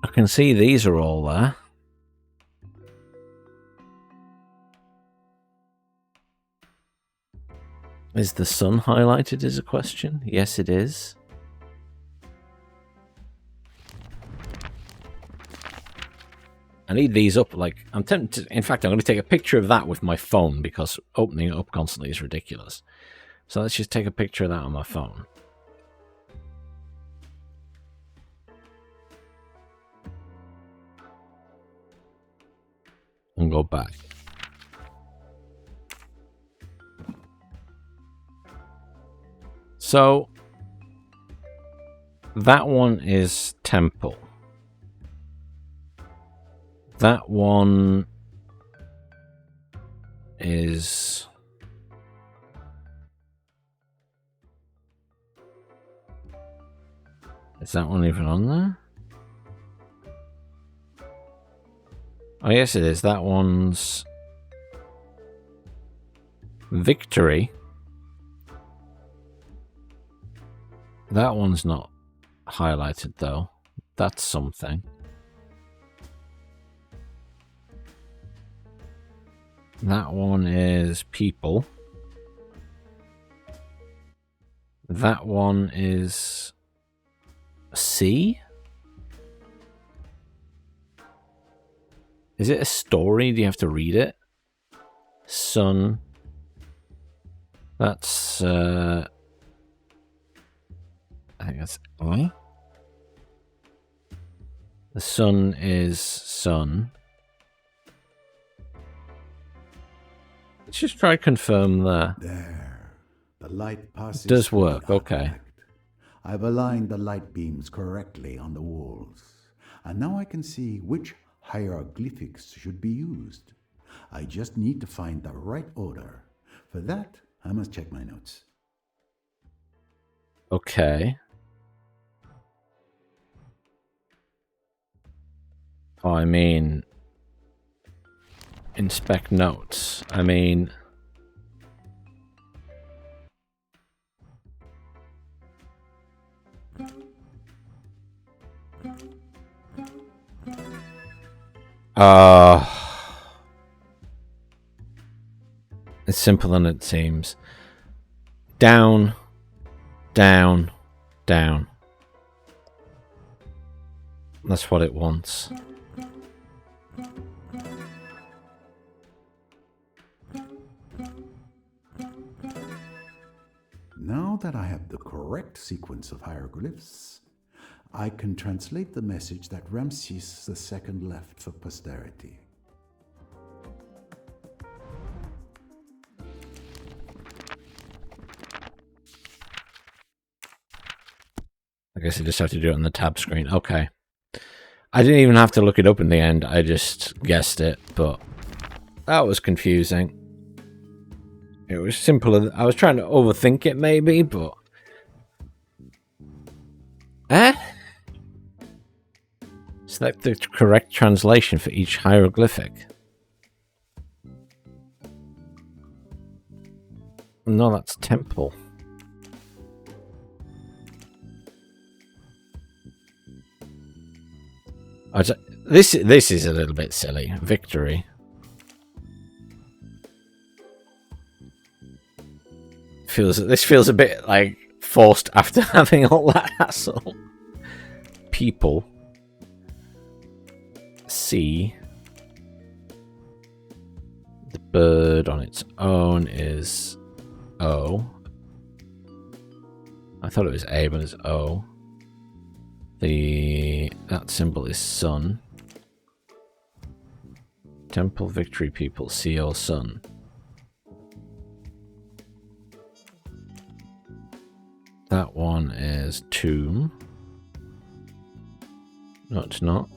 A: I can see these are all there. Is the sun highlighted as a question? Yes, it is. I need these up, like, I'm tempted to, in fact, I'm going to take a picture of that with my phone because opening it up constantly is ridiculous. So let's just take a picture of that on my phone. And go back. So, that one is temple. That one is... Is that one even on there? Oh, yes, it is. That one's... Victory. That one's not highlighted, though. That's something. That one is people. That one is... sea? Is it a story? Do you have to read it? Sun. That's... I think that's I. The sun is sun. Let's just try confirm there.
C: There. The light passes.
A: It does
C: through
A: work,
C: the
A: okay.
C: artifact. I've aligned the light beams correctly on the walls. And now I can see which hieroglyphics should be used. I just need to find the right order. For that, I must check my notes.
A: Okay. Oh, I mean... Inspect notes. I mean... It's simpler than it seems. Down, down, down. That's what it wants.
C: Now that I have the correct sequence of hieroglyphs, I can translate the message that Ramses II left for posterity.
A: I guess I just have to do it on the tab screen. Okay. I didn't even have to look it up in the end. I just guessed it, but that was confusing. It was simpler. I was trying to overthink it maybe, but... Select the correct translation for each hieroglyphic. No, that's temple. This is a little bit silly. Victory. This feels a bit like forced after having all that hassle. People see the bird on its own is O. I thought it was A, but it's O. That symbol is sun. Temple victory people see O sun. That one is tomb. No, it's not.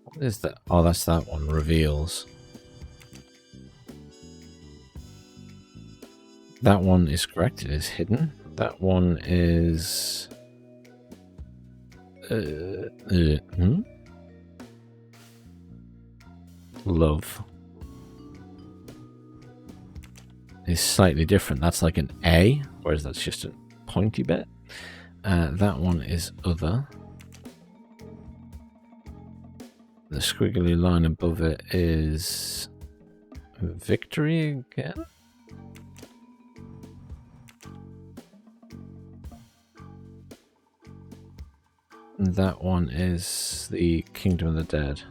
A: What is that? Oh, that's that one. Reveals. That one is correct. It is hidden. That one is... Love. Is slightly different. That's like an A, whereas that's just a pointy bit. That one is other. The squiggly line above it is victory again. And that one is the Kingdom of the Dead.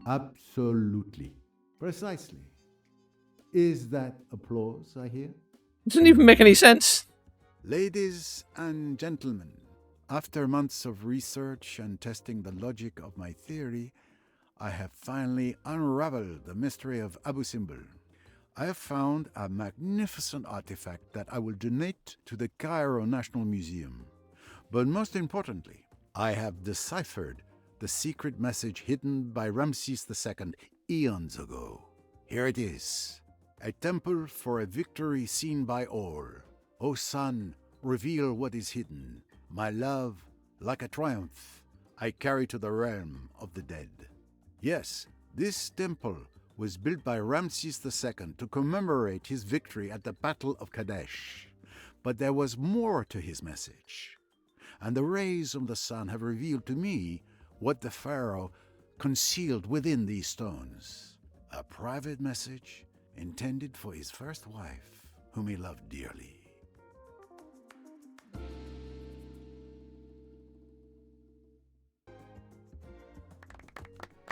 C: Absolutely. Precisely. Is that applause I hear?
A: Doesn't even make any sense.
C: Ladies and gentlemen, after months of research and testing the logic of my theory, I have finally unraveled the mystery of Abu Simbel. I have found a magnificent artifact that I will donate to the Cairo National Museum. But most importantly, I have deciphered the secret message hidden by Ramses II eons ago. Here it is. A temple for a victory seen by all. O sun, reveal what is hidden. My love, like a triumph, I carry to the realm of the dead. Yes, this temple was built by Ramses II to commemorate his victory at the Battle of Kadesh. But there was more to his message. And the rays of the sun have revealed to me what the pharaoh concealed within these stones. A private message intended for his first wife, whom he loved dearly.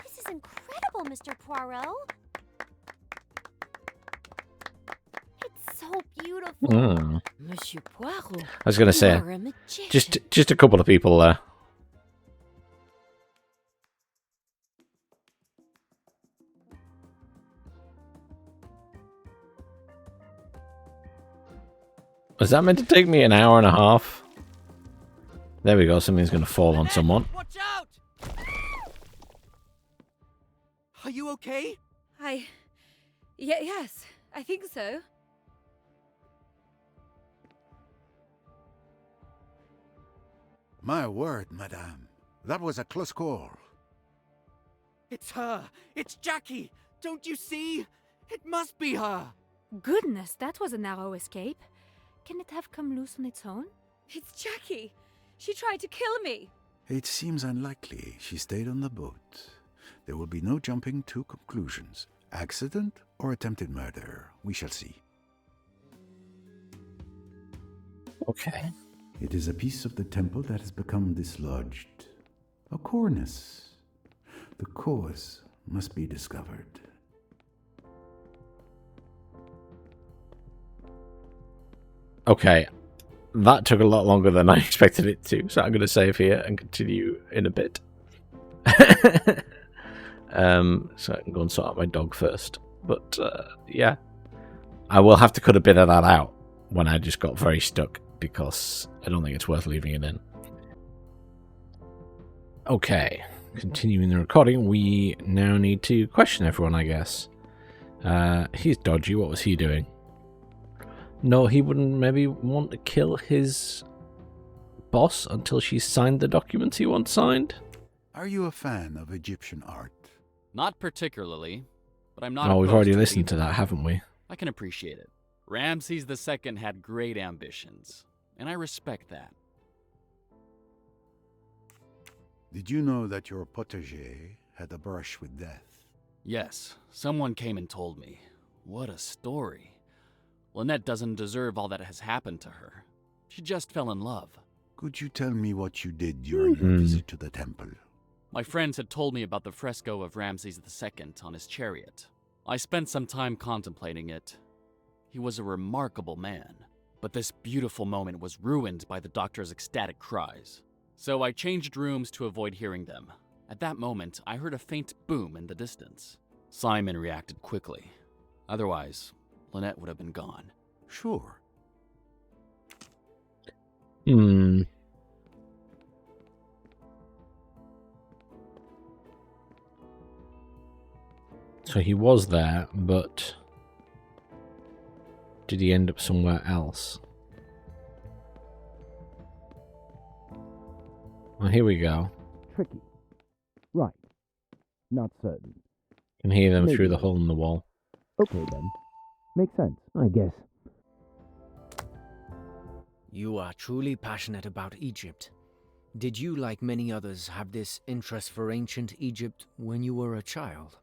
D: This is incredible, Mr. Poirot. It's so beautiful.
M: Monsieur Poirot,
A: I was going to say,
M: you are a magician.
A: just a couple of people there. Was that meant to take me an hour and a half? There we go, something's going to fall on someone.
J: Watch out! Are you okay?
I: Yes, I think so.
C: My word, madame. That was a close call.
J: It's her! It's Jackie! Don't you see? It must be her!
K: Goodness, that was a narrow escape. Can it have come loose on its own?
I: It's Jackie. She tried to kill me.
C: It seems unlikely she stayed on the boat. There will be no jumping to conclusions. Accident or attempted murder? We shall see.
A: Okay.
C: It is a piece of the temple that has become dislodged. A cornice. The cause must be discovered.
A: Okay. That took a lot longer than I expected it to, so I'm going to save here and continue in a bit. So I can go and sort out my dog first. But, yeah. I will have to cut a bit of that out when I just got very stuck, because I don't think it's worth leaving it in. Okay. Continuing the recording, we now need to question everyone, I guess. He's dodgy. What was he doing? No, he wouldn't maybe want to kill his boss until she signed the documents he once signed?
C: Are you a fan of Egyptian art?
L: Not particularly, but I'm not
A: Oh, we've
L: opposed
A: already
L: to it
A: listened to
L: either.
A: that, haven't we?
L: I can appreciate it. Ramses II had great ambitions, and I respect that.
C: Did you know that your protégé had a brush with death?
L: Yes, someone came and told me. What a story. Lynette doesn't deserve all that has happened to her. She just fell in love.
C: Could you tell me what you did during your visit to the temple?
L: My friends had told me about the fresco of Ramses II on his chariot. I spent some time contemplating it. He was a remarkable man, but this beautiful moment was ruined by the doctor's ecstatic cries. So I changed rooms to avoid hearing them. At that moment, I heard a faint boom in the distance. Simon reacted quickly. Otherwise, Lynette would have been gone.
C: Sure.
A: So he was there, but did he end up somewhere else? Well, here we go.
O: Tricky. Right. Not certain.
A: Can hear them
O: Maybe.
A: through the hole in the wall.
O: Okay then. Makes sense, I guess.
J: You are truly passionate about Egypt. Did you, like many others, have this interest for ancient Egypt when you were a child?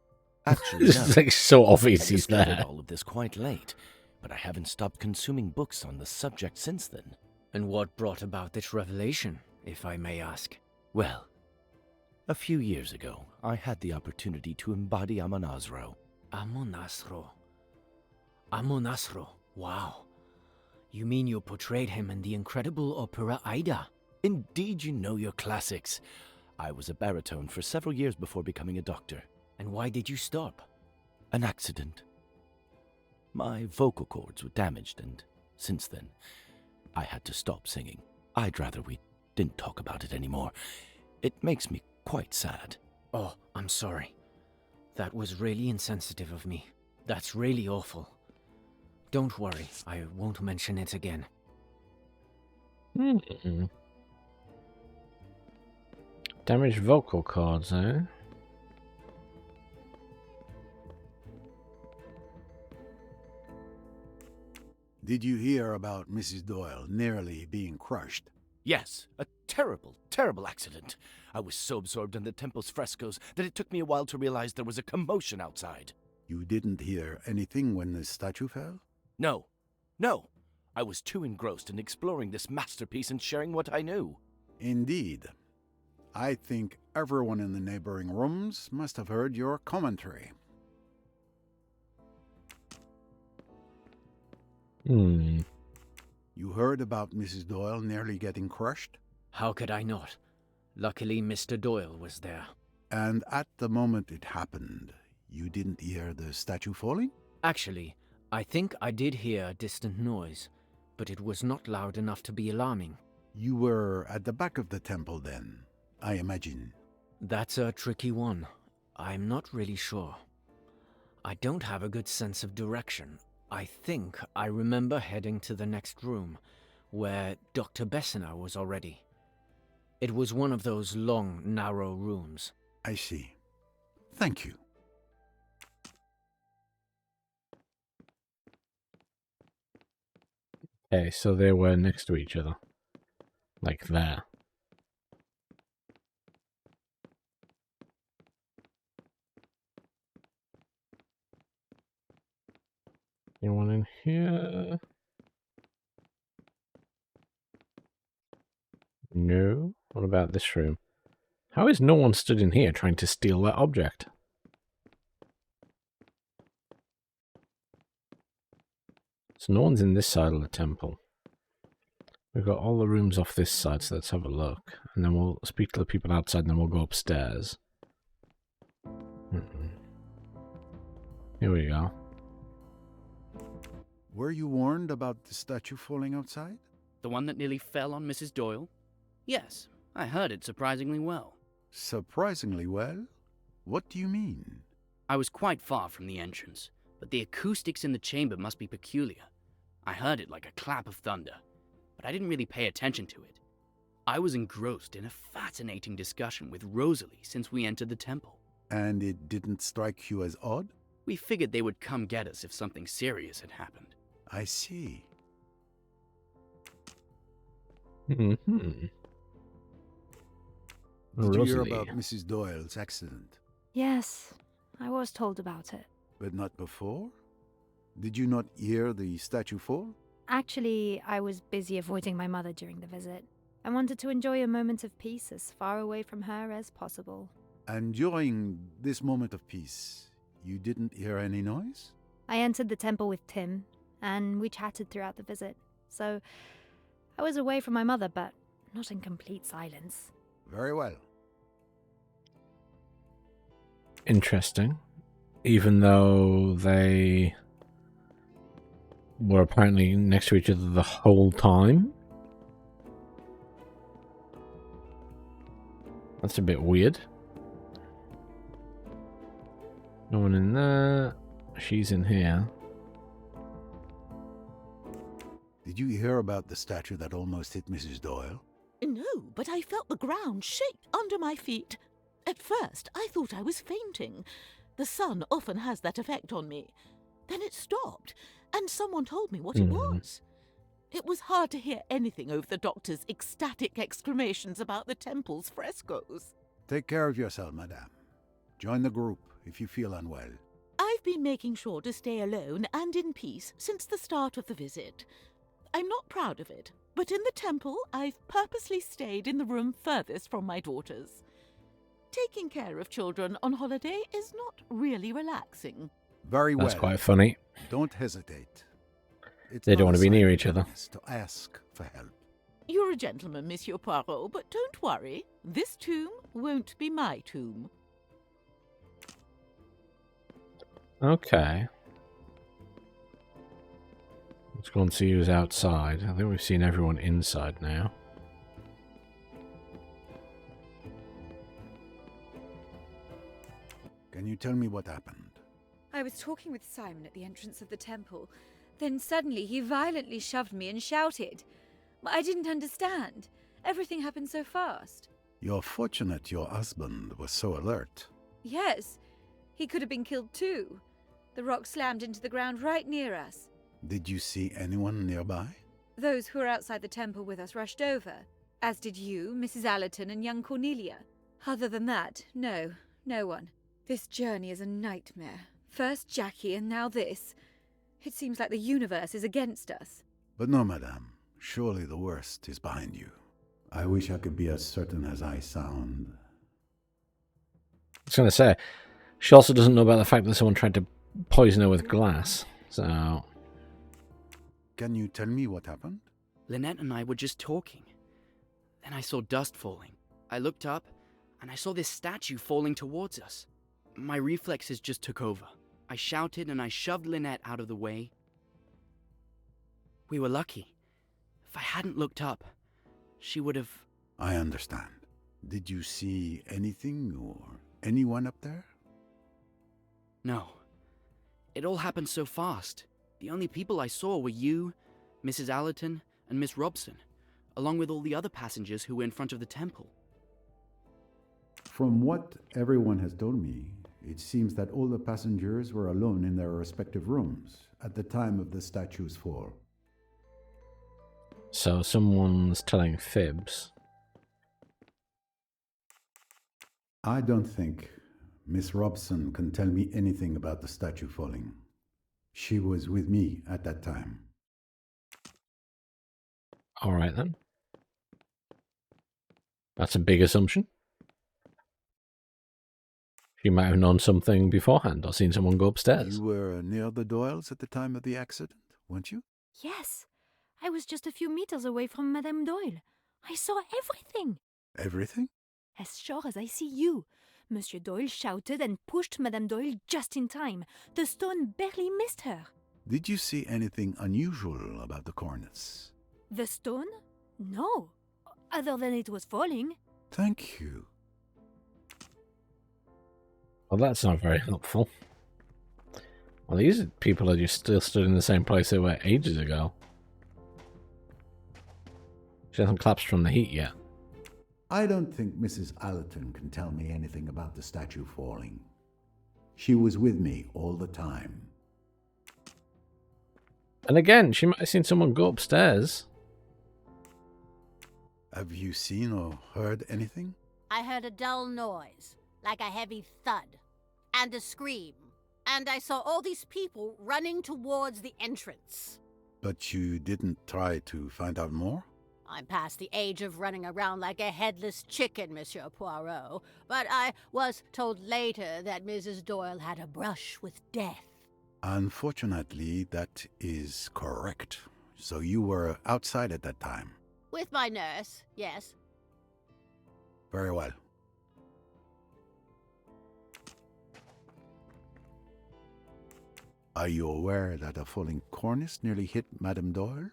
G: Actually,
A: This
G: no.
A: is like so obvious
G: I
A: he's
G: discovered
A: there.
G: all of this quite late, but I haven't stopped consuming books on the subject since then.
J: And what brought about this revelation, if I may ask?
G: Well, a few years ago, I had the opportunity to embody Amonasro.
J: Amonasro. Amonasro. Wow. You mean you portrayed him in the incredible opera Aida?
G: Indeed, you know your classics. I was a baritone for several years before becoming a doctor.
J: And why did you stop?
G: An accident. My vocal cords were damaged, and since then, I had to stop singing. I'd rather we didn't talk about it anymore. It makes me quite sad.
J: Oh, I'm sorry. That was really insensitive of me. That's really awful. Don't worry, I won't mention it again.
A: Damaged vocal cords, eh?
C: Did you hear about Mrs. Doyle nearly being crushed?
G: Yes, a terrible, terrible accident. I was so absorbed in the temple's frescoes that it took me a while to realize there was a commotion outside.
C: You didn't hear anything when the statue fell?
G: No. No. I was too engrossed in exploring this masterpiece and sharing what I knew.
C: Indeed. I think everyone in the neighboring rooms must have heard your commentary. You heard about Mrs. Doyle nearly getting crushed?
J: How could I not? Luckily, Mr. Doyle was there.
C: And at the moment it happened, you didn't hear the statue falling?
J: Actually, I think I did hear a distant noise, but it was not loud enough to be alarming.
C: You were at the back of the temple then, I imagine.
J: That's a tricky one. I'm not really sure. I don't have a good sense of direction. I think I remember heading to the next room, where Dr. Bessner was already. It was one of those long, narrow rooms.
C: I see. Thank you.
A: Okay, so they were next to each other. Like there. Anyone in here? No? What about this room? How is no one stood in here trying to steal that object? So no one's in this side of the temple. We've got all the rooms off this side, so let's have a look. And then we'll speak to the people outside and then we'll go upstairs. Here we go.
C: Were you warned about the statue falling outside?
H: The one that nearly fell on Mrs. Doyle? Yes, I heard it surprisingly well.
C: Surprisingly well? What do you mean?
H: I was quite far from the entrance, but the acoustics in the chamber must be peculiar. I heard it like a clap of thunder, but I didn't really pay attention to it. I was engrossed in a fascinating discussion with Rosalie since we entered the temple.
C: And it didn't strike you as odd?
H: We figured they would come get us if something serious had happened.
C: I see.
A: Mm-hmm.
C: Did you hear about Mrs. Doyle's accident?
K: Yes, I was told about it.
C: But not before? Did you not hear the statue fall?
K: Actually, I was busy avoiding my mother during the visit. I wanted to enjoy a moment of peace as far away from her as possible.
C: And during this moment of peace, you didn't hear any noise?
K: I entered the temple with Tim, and we chatted throughout the visit. So, I was away from my mother, but not in complete silence.
C: Very well.
A: Interesting. Even though they were apparently next to each other the whole time? That's a bit weird. No one in there. She's in here.
C: Did you hear about the statue that almost hit Mrs. Doyle?
N: No, but I felt the ground shake under my feet. At first, I thought I was fainting. The sun often has that effect on me. Then it stopped, and someone told me what it was. It was hard to hear anything over the doctor's ecstatic exclamations about the temple's frescoes.
C: Take care of yourself, madame. Join the group if you feel unwell.
N: I've been making sure to stay alone and in peace since the start of the visit. I'm not proud of it, but in the temple, I've purposely stayed in the room furthest from my daughters. Taking care of children on holiday is not really relaxing.
C: Very well.
A: That's quite funny.
C: Don't hesitate.
A: They don't want to be near each other.
C: To ask for help.
N: You're a gentleman, Monsieur Poirot, but don't worry. This tomb won't be my tomb.
A: Okay. Let's go and see who's outside. I think we've seen everyone inside now.
C: Can you tell me what happened?
I: I was talking with Simon at the entrance of the temple. Then suddenly he violently shoved me and shouted. I didn't understand. Everything happened so fast.
C: You're fortunate your husband was so alert.
I: Yes, he could have been killed too. The rock slammed into the ground right near us.
C: Did you see anyone nearby?
I: Those who were outside the temple with us rushed over, as did you, Mrs. Allerton, and young Cornelia. Other than that, no one. This journey is a nightmare. First Jackie and now this. It seems like the universe is against us.
C: But no, madame. Surely the worst is behind you. I wish I could be as certain as I sound.
A: I was going to say, she also doesn't know about the fact that someone tried to poison her with glass, so...
C: Can you tell me what happened?
H: Lynette and I were just talking. Then I saw dust falling. I looked up, and I saw this statue falling towards us. My reflexes just took over. I shouted and I shoved Lynette out of the way. We were lucky. If I hadn't looked up, she would have...
C: I understand. Did you see anything or anyone up there?
H: No. It all happened so fast. The only people I saw were you, Mrs. Allerton, and Miss Robson, along with all the other passengers who were in front of the temple.
C: From what everyone has told me, it seems that all the passengers were alone in their respective rooms at the time of the statue's fall.
A: So someone's telling fibs.
C: I don't think Miss Robson can tell me anything about the statue falling. She was with me at that time.
A: All right, then. That's a big assumption. She might have known something beforehand or seen someone go upstairs.
C: You were near the Doyles at the time of the accident, weren't you?
K: Yes. I was just a few meters away from Madame Doyle. I saw everything.
C: Everything?
K: As sure as I see you. Monsieur Doyle shouted and pushed Madame Doyle just in time. The stone barely missed her.
C: Did you see anything unusual about the cornice?
K: The stone? No. Other than it was falling.
C: Thank you.
A: Well, that's not very helpful. Well, these people are just still stood in the same place they were ages ago. She hasn't collapsed from the heat yet.
C: I don't think Mrs. Allerton can tell me anything about the statue falling. She was with me all the time.
A: And again, she might have seen someone go upstairs.
C: Have you seen or heard anything?
E: I heard a dull noise, like a heavy thud, and a scream. And I saw all these people running towards the entrance.
C: But you didn't try to find out more?
E: I'm past the age of running around like a headless chicken, Monsieur Poirot, but I was told later that Mrs. Doyle had a brush with death.
C: Unfortunately, that is correct. So you were outside at that time?
E: With my nurse, yes.
C: Very well. Are you aware that a falling cornice nearly hit Madame Doyle?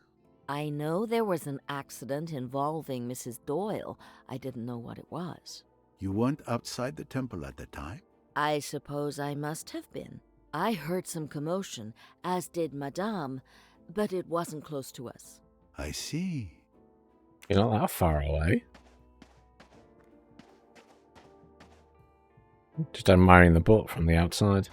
M: I know there was an accident involving Mrs. Doyle. I didn't know what it was.
C: You weren't outside the temple at the time?
M: I suppose I must have been. I heard some commotion, as did Madame, but it wasn't close to us.
C: I see.
A: You're not that far away. Just admiring the book from the outside.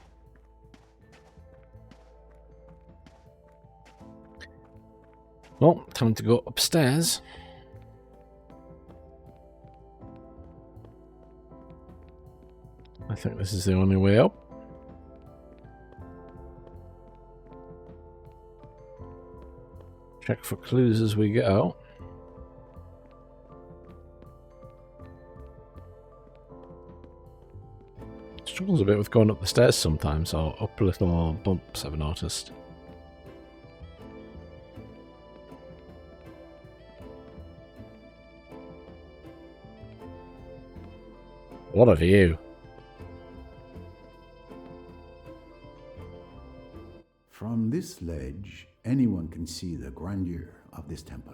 A: Well, time to go upstairs. I think this is the only way up. Check for clues as we go. Struggles a bit with going up the stairs sometimes, or up little bumps, I've noticed. What a view.
C: From this ledge, anyone can see the grandeur of this temple.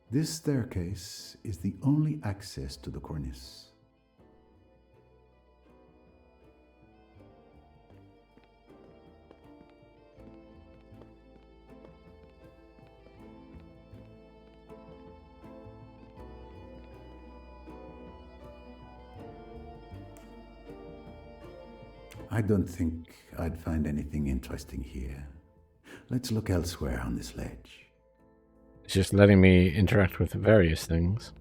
C: This staircase is the only access to the cornice. I don't think I'd find anything interesting here. Let's look elsewhere on this ledge.
A: It's just letting me interact with various things.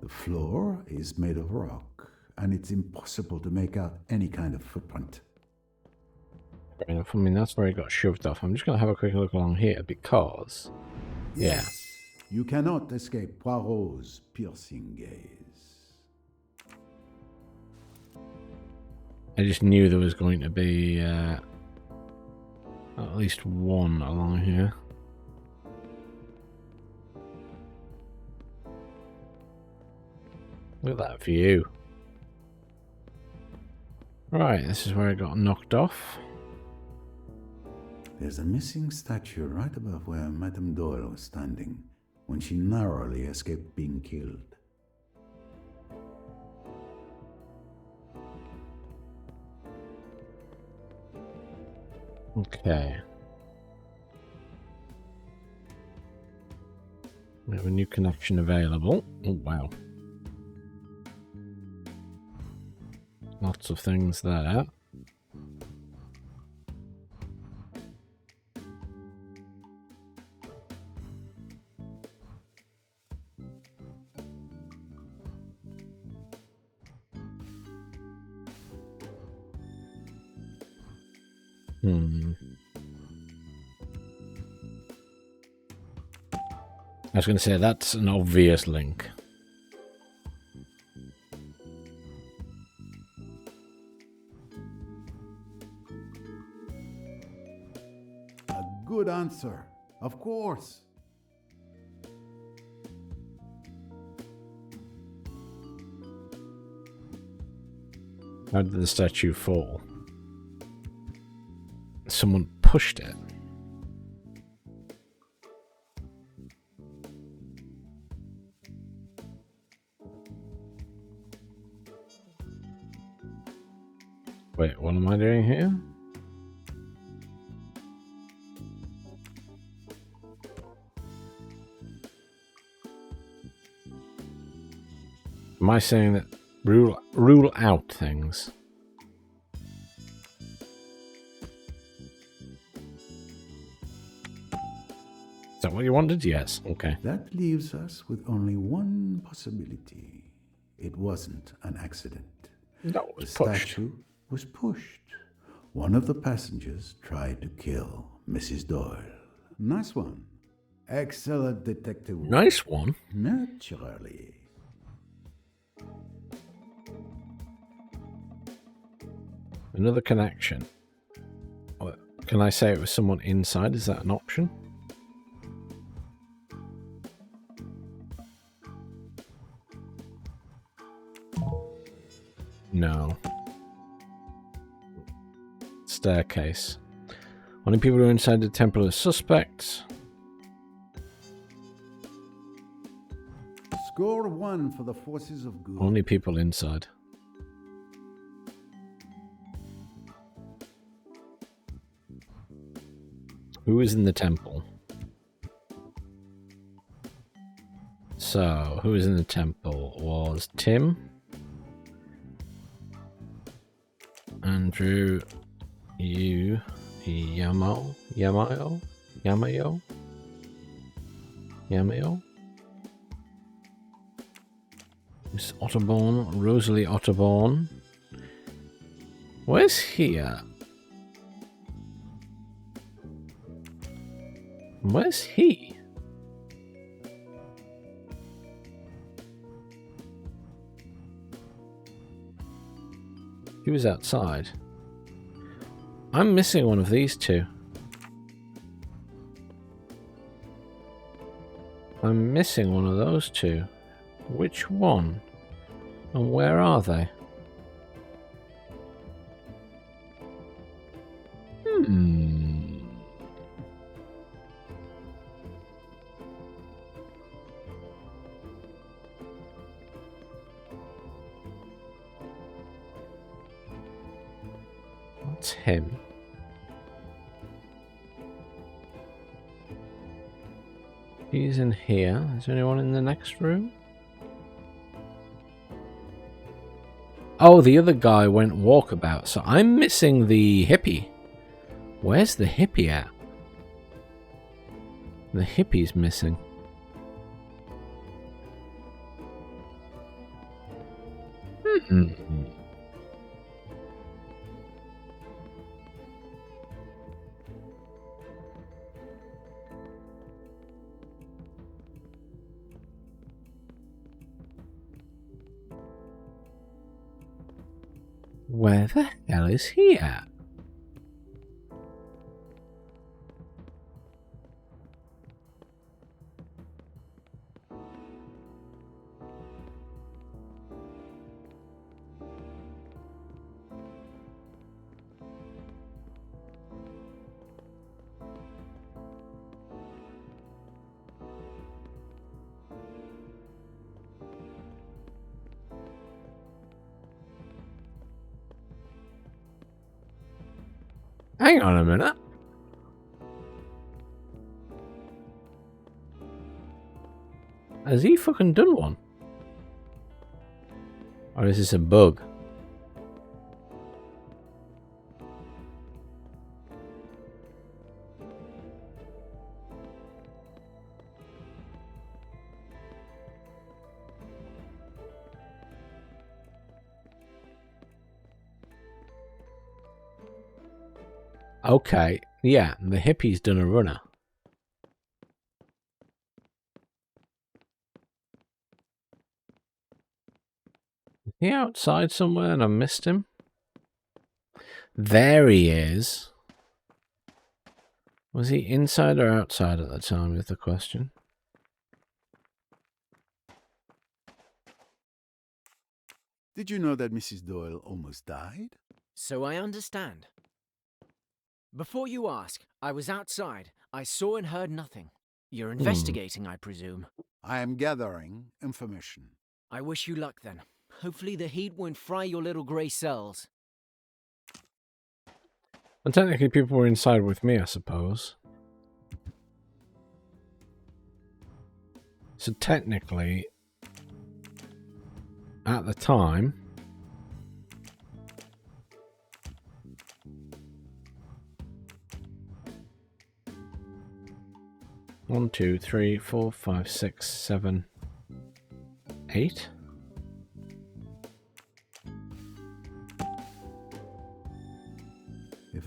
C: The floor is made of rock, and it's impossible to make out any kind of footprint.
A: Fair enough. I mean, that's where it got shoved off. I'm just going to have a quick look along here because...
C: Yes. You cannot escape Poirot's piercing gaze.
A: I just knew there was going to be at least one along here. Look at that view. Right, this is where it got knocked off.
C: There's a missing statue right above where Madame Doyle was standing when she narrowly escaped being killed.
A: Okay. We have a new connection available. Oh, wow. Lots of things there. I was going to say, that's an obvious link.
C: A good answer, of course.
A: How did the statue fall? Someone pushed it. Wait, what am I doing here? Am I saying that rule out things? Is that what you wanted? Yes. Okay.
C: That leaves us with only one possibility. It wasn't an accident.
A: No, it
C: the
A: was pushed.
C: statue was pushed. One of the passengers tried to kill Mrs. Doyle. Nice one. Excellent detective work.
A: Nice one.
C: Naturally.
A: Another connection. Can I say it was someone inside? Is that an option? No. Staircase. Only people who are inside the temple are suspects.
C: Score 1 for the forces of good.
A: Only people inside. Who is in the temple? So, who was in the temple? Was Tim, Andrew, you, Yamayo? Miss Otterborn, Rosalie Otterborn. Where's he at? Where's he? He was outside. I'm missing one of these two. I'm missing one of those two. Which one? And where are they? What's him? He's in here. Is there anyone in the next room? Oh, the other guy went walkabout, so I'm missing the hippie. Where's the hippie at? The hippie's missing. Where the hell is he at? Hang on a minute. Has he fucking done one? Or is this a bug? Okay, yeah, the hippie's done a runner. Is he outside somewhere and I missed him? There he is. Was he inside or outside at the time is the question.
C: Did you know that Mrs. Doyle almost died?
J: So I understand. Before you ask, I was outside. I saw and heard nothing. You're investigating, I presume.
C: I am gathering information.
J: I wish you luck then. Hopefully the heat won't fry your little grey cells.
A: And technically people were inside with me, I suppose. So technically, at the time, one, two, three, four, five, six, 7, 8.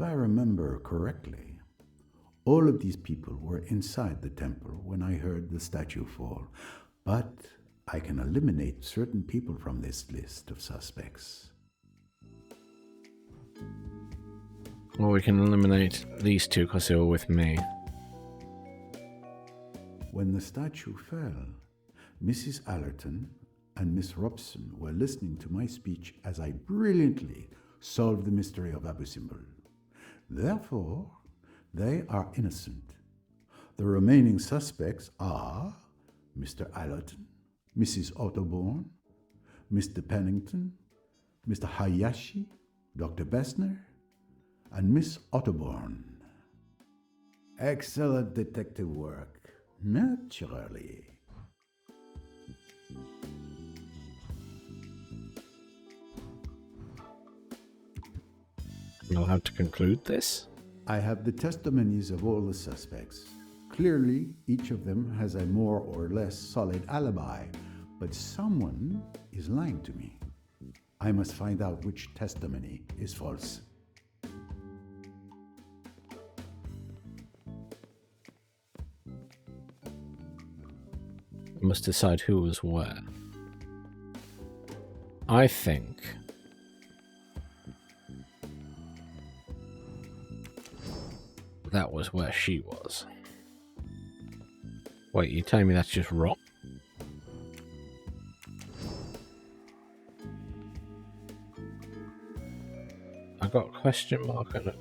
C: If I remember correctly, all of these people were inside the temple when I heard the statue fall, but I can eliminate certain people from this list of suspects.
A: Well, we can eliminate these two because they were with me.
C: When the statue fell, Mrs. Allerton and Miss Robson were listening to my speech as I brilliantly solved the mystery of Abu Simbel. Therefore, they are innocent. The remaining suspects are Mr. Allerton, Mrs. Otterborn, Mr. Pennington, Mr. Hayashi, Dr. Bessner, and Miss Otterborn. Excellent detective work, naturally.
A: We'll have to conclude this.
C: I have the testimonies of all the suspects. Clearly, each of them has a more or less solid alibi, but someone is lying to me. I must find out which testimony is false.
A: We must decide who was where. I think that was where she was. Wait, you telling me that's just wrong? I got a question mark on it.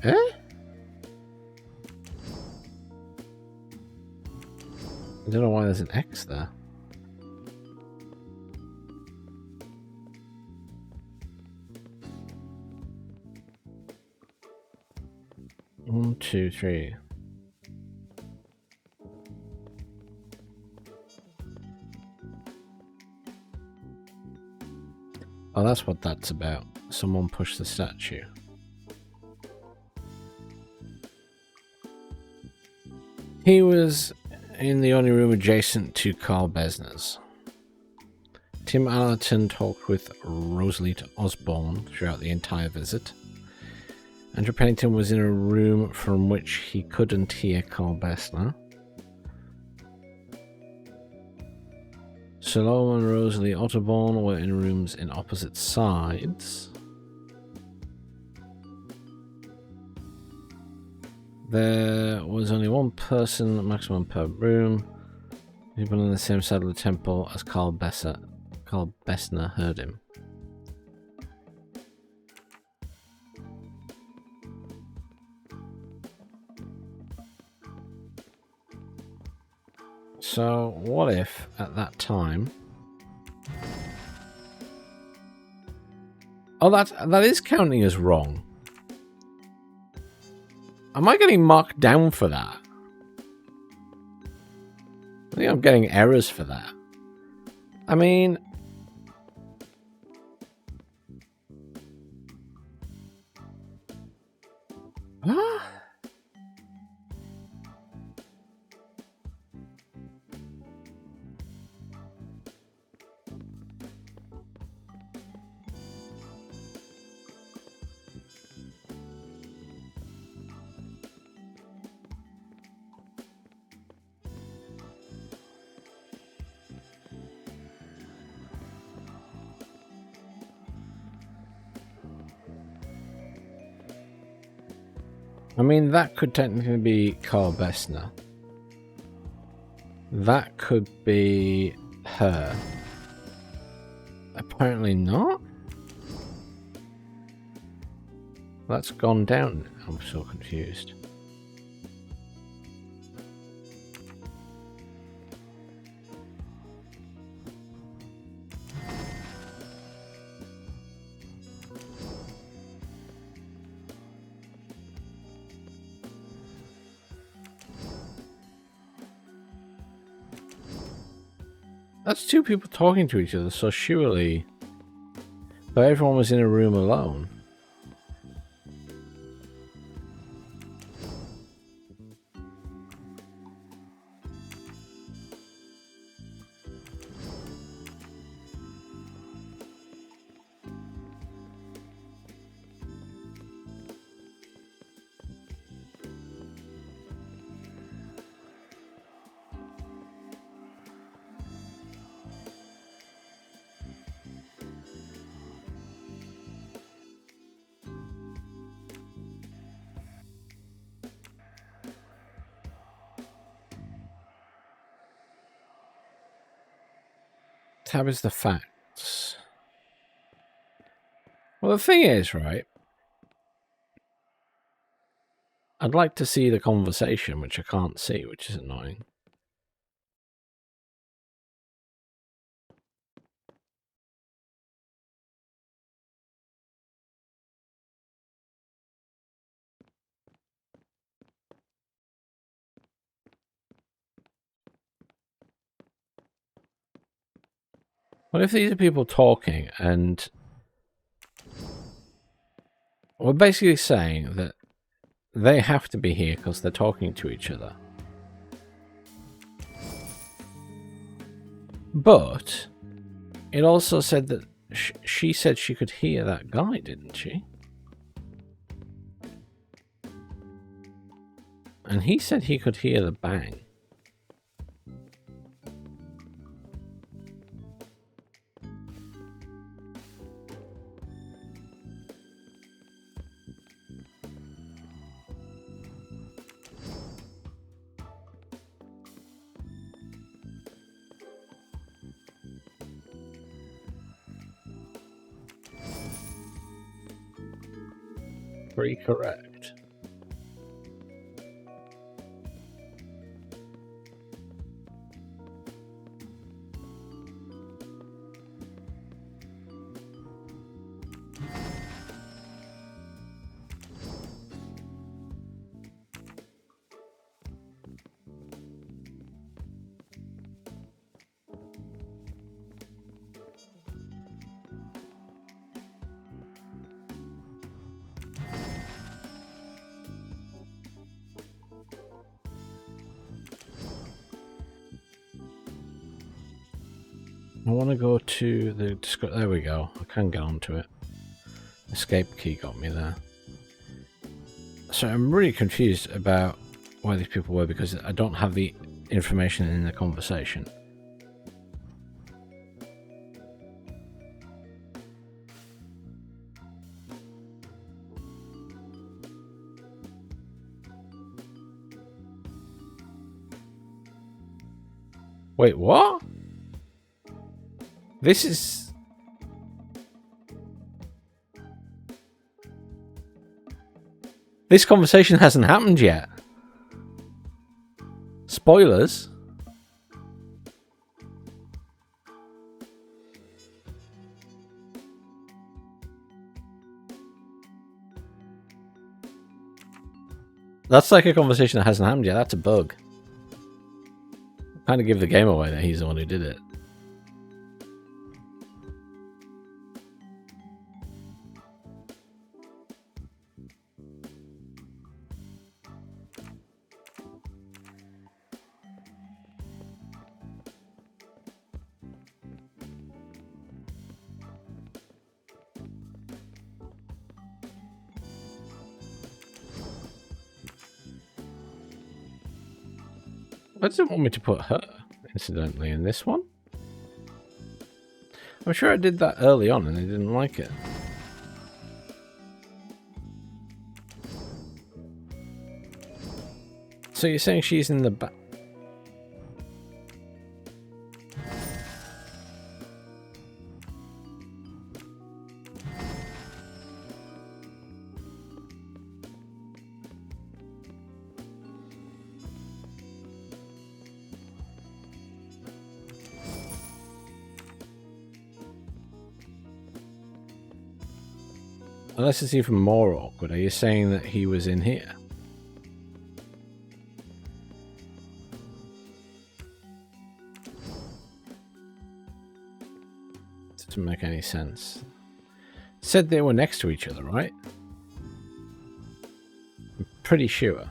A: Eh? I don't know why there's an X there. One, two, three. Oh, that's what that's about. Someone pushed the statue. He was in the only room adjacent to Carl Besner's. Tim Allerton talked with Rosalie Osborne throughout the entire visit. Andrew Pennington was in a room from which he couldn't hear Carl Bessner. Salome and Rosalie Otterborn were in rooms in opposite sides. There was only one person maximum per room. People on the same side of the temple as Carl Bessner heard him. So, what if, at that time... Oh, that is counting as wrong. Am I getting marked down for that? I think I'm getting errors for that. I mean... What? I mean, that could technically be Carl Bessner. That could be her. Apparently not. That's gone down. I'm so confused. That's two people talking to each other, so surely... But everyone was in a room alone. Tab is the facts. Well, the thing is, right? I'd like to see the conversation, which I can't see, which is annoying. What if these are people talking and we're basically saying that they have to be here because they're talking to each other. But it also said that she said she could hear that guy, didn't she? And he said he could hear the bang. Very correct. I want to go to the... There we go. I can get onto it. Escape key got me there. So I'm really confused about where these people were because I don't have the information in the conversation. Wait, what? This is... This conversation hasn't happened yet. Spoilers. That's like a conversation that hasn't happened yet. That's a bug. Kind of give the game away that he's the one who did it. Why does it want me to put her, incidentally, in this one? I'm sure I did that early on and they didn't like it. So you're saying she's in the back? Unless it's even more awkward, are you saying that he was in here? Doesn't make any sense. Said they were next to each other, right? I'm pretty sure.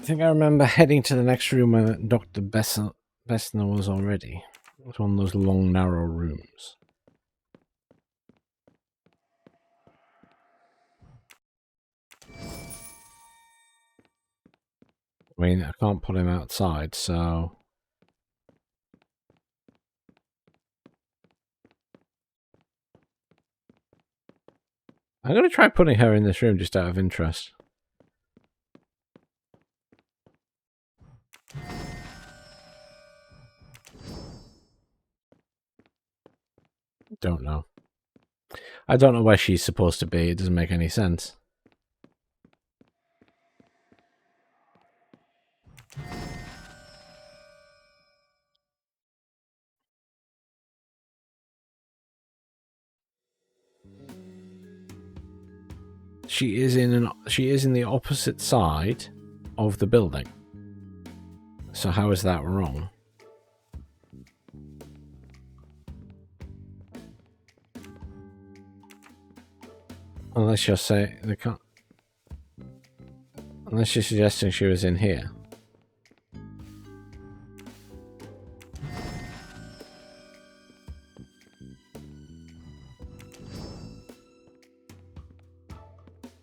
A: I think I remember heading to the next room where Dr. Bessner was already. It was one of those long, narrow rooms. I mean, I can't put him outside, so... I'm going to try putting her in this room just out of interest. Don't know. I don't know where she's supposed to be. It doesn't make any sense. She is in the opposite side of the building. So how is that wrong? Unless you're saying they can't. Unless you're suggesting she was in here.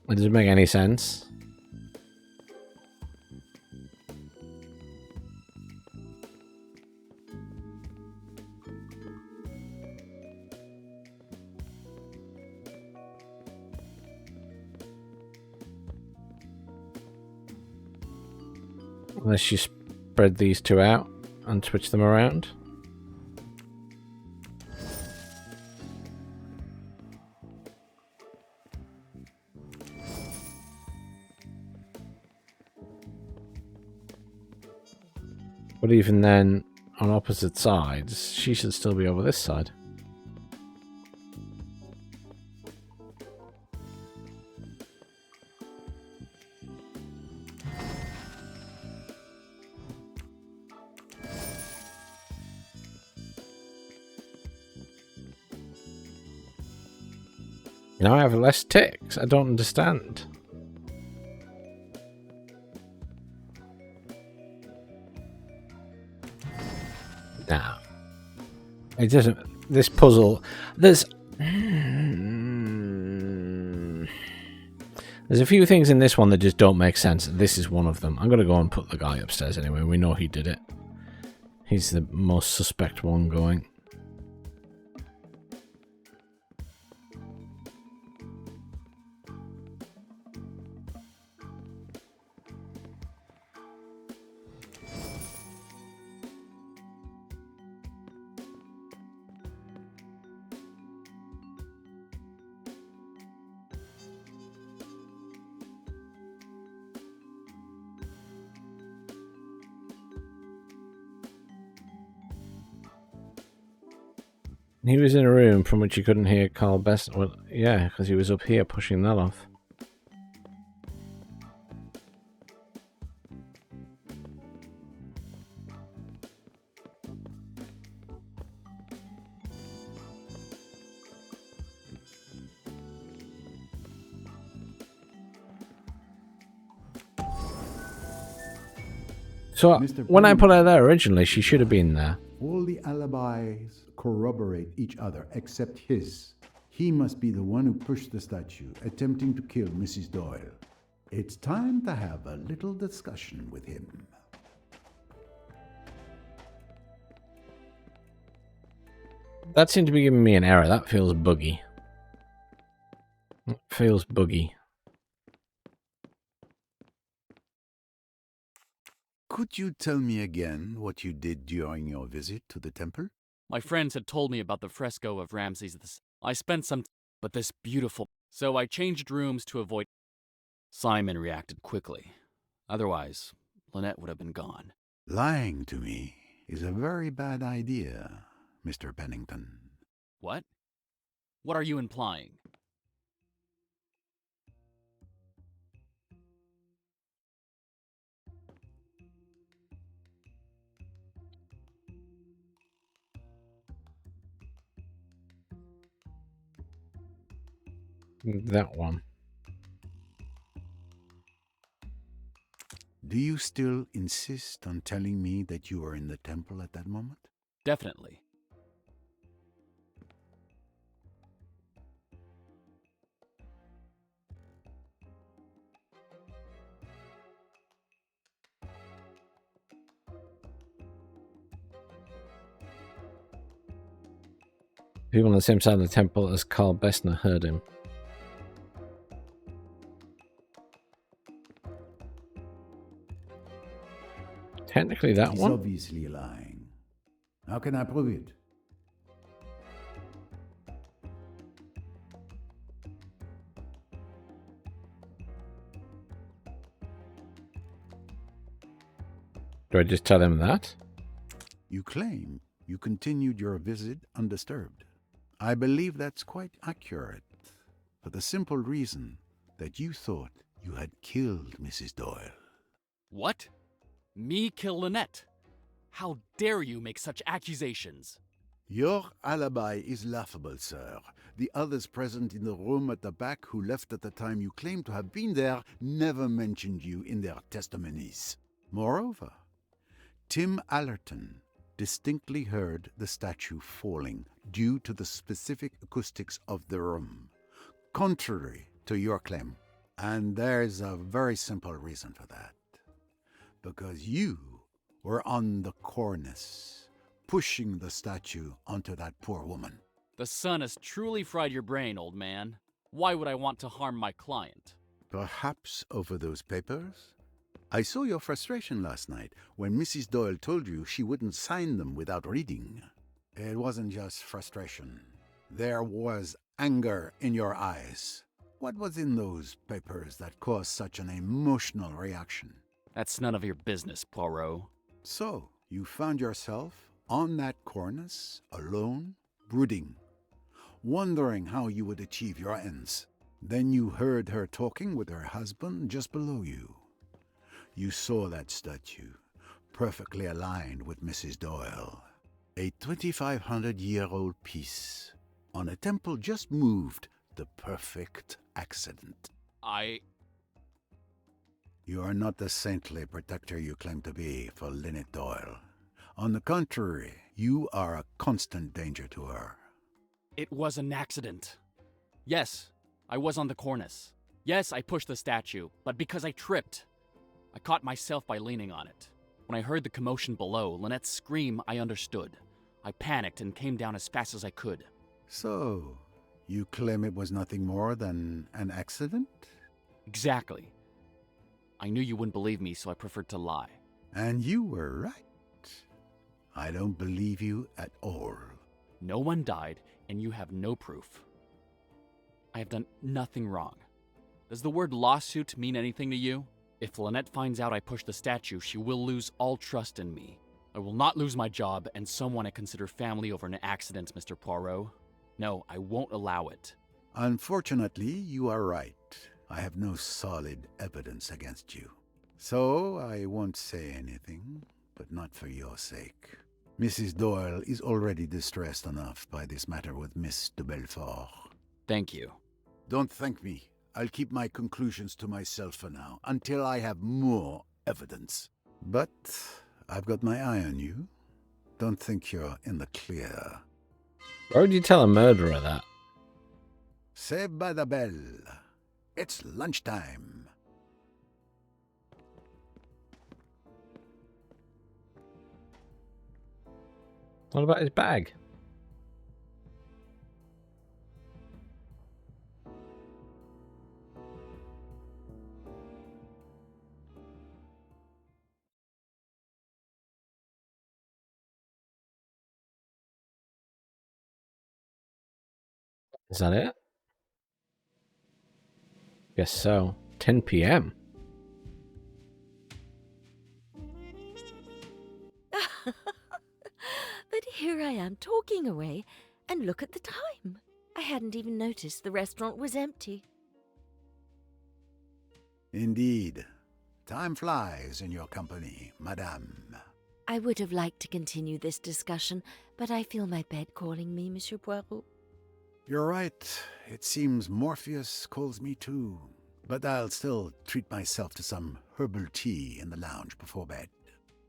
A: It doesn't make any sense. Unless you spread these two out and switch them around. But even then, on opposite sides, she should still be over this side. Now I have less ticks. I don't understand. Nah. It doesn't... This puzzle... There's a few things in this one that just don't make sense. This is one of them. I'm going to go and put the guy upstairs anyway. We know he did it. He's the most suspect one going. He was in a room from which you couldn't hear Carl Best. Well, yeah, because he was up here pushing that off. So when I put her there originally, she should have been there.
C: All the alibis corroborate each other except his. He must be the one who pushed the statue, attempting to kill Mrs. Doyle. It's time to have a little discussion with him.
A: That seemed to be giving me an error. That feels buggy. It feels buggy.
C: Could you tell me again what you did during your visit to the temple?
L: My friends had told me about the fresco of Ramses the I spent some but this beautiful. So I changed rooms to avoid. Simon reacted quickly. Otherwise, Lynette would have been gone.
C: Lying to me is a very bad idea, Mr. Pennington.
L: What? What are you implying?
A: That one.
C: Do you still insist on telling me that you were in the temple at that moment?
L: Definitely.
A: People on the same side of the temple as Carl Bessner heard him. Technically that
C: He's
A: one?
C: obviously lying. How can I prove it?
A: Do I just tell him that?
C: You claim you continued your visit undisturbed. I believe that's quite accurate, for the simple reason that you thought you had killed Mrs. Doyle.
L: What? Me kill Lynette? How dare you make such accusations?
C: Your alibi is laughable, sir. The others present in the room at the back who left at the time you claim to have been there never mentioned you in their testimonies. Moreover, Tim Allerton distinctly heard the statue falling due to the specific acoustics of the room, contrary to your claim. And there's a very simple reason for that. Because you were on the cornice, pushing the statue onto that poor woman.
L: The sun has truly fried your brain, old man. Why would I want to harm my client?
C: Perhaps over those papers? I saw your frustration last night when Mrs. Doyle told you she wouldn't sign them without reading. It wasn't just frustration. There was anger in your eyes. What was in those papers that caused such an emotional reaction?
L: That's none of your business, Poirot.
C: So, you found yourself on that cornice, alone, brooding, wondering how you would achieve your ends. Then you heard her talking with her husband just below you. You saw that statue, perfectly aligned with Mrs. Doyle. A 2,500-year-old piece on a temple just moved, the perfect accident. You are not the saintly protector you claim to be for Lynette Doyle. On the contrary, you are a constant danger to her.
L: It was an accident. Yes, I was on the cornice. Yes, I pushed the statue, but because I tripped. I caught myself by leaning on it. When I heard the commotion below, Lynette's scream, I understood. I panicked and came down as fast as I could.
C: So, you claim it was nothing more than an accident?
L: Exactly. I knew you wouldn't believe me, so I preferred to lie.
C: And you were right. I don't believe you at all.
L: No one died, and you have no proof. I have done nothing wrong. Does the word lawsuit mean anything to you? If Lynette finds out I pushed the statue, she will lose all trust in me. I will not lose my job and someone I consider family over an accident, Mr. Poirot. No, I won't allow it.
C: Unfortunately, you are right. I have no solid evidence against you. So I won't say anything, but not for your sake. Mrs. Doyle is already distressed enough by this matter with Miss de Belfort.
L: Thank you.
C: Don't thank me. I'll keep my conclusions to myself for now, until I have more evidence. But I've got my eye on you. Don't think you're in the clear.
A: Why would you tell a murderer that?
C: Saved by the bell. It's lunchtime.
A: What about his bag? Is that it? Guess so. 10 p.m.
M: But here I am talking away, and look at the time. I hadn't even noticed the restaurant was empty.
C: Indeed. Time flies in your company, madame.
M: I would have liked to continue this discussion, but I feel my bed calling me, Monsieur Poirot.
C: You're right. It seems Morpheus calls me too. But I'll still treat myself to some herbal tea in the lounge before bed.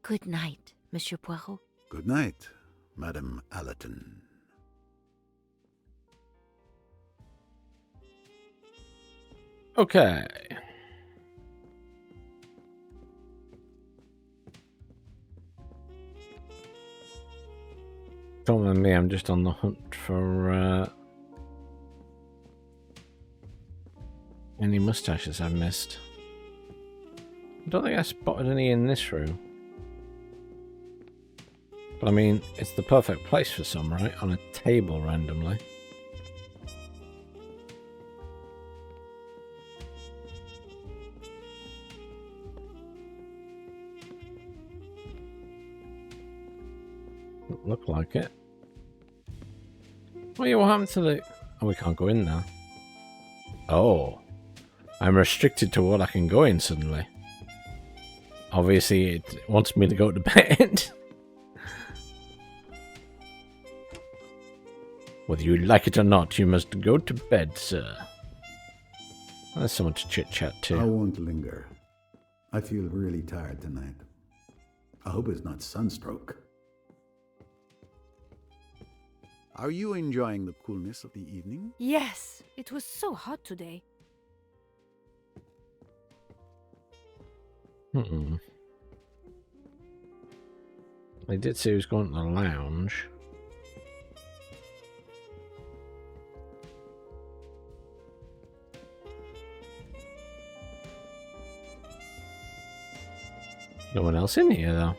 M: Good night, Monsieur Poirot.
C: Good night, Madame Allerton.
A: Okay. Don't mind me, I'm just on the hunt for any mustaches I've missed. I don't think I spotted any in this room. But I mean, it's the perfect place for some, right? On a table randomly. Doesn't look like it. What happened to the... Oh, we can't go in now. Oh. I'm restricted to what I can go in suddenly. Obviously, it wants me to go to bed. Whether you like it or not, you must go to bed, sir. There's someone to chit-chat to.
C: I won't linger. I feel really tired tonight. I hope it's not sunstroke. Are you enjoying the coolness of the evening?
K: Yes, it was so hot today.
A: They did say he was going to the lounge. No one else in here, though.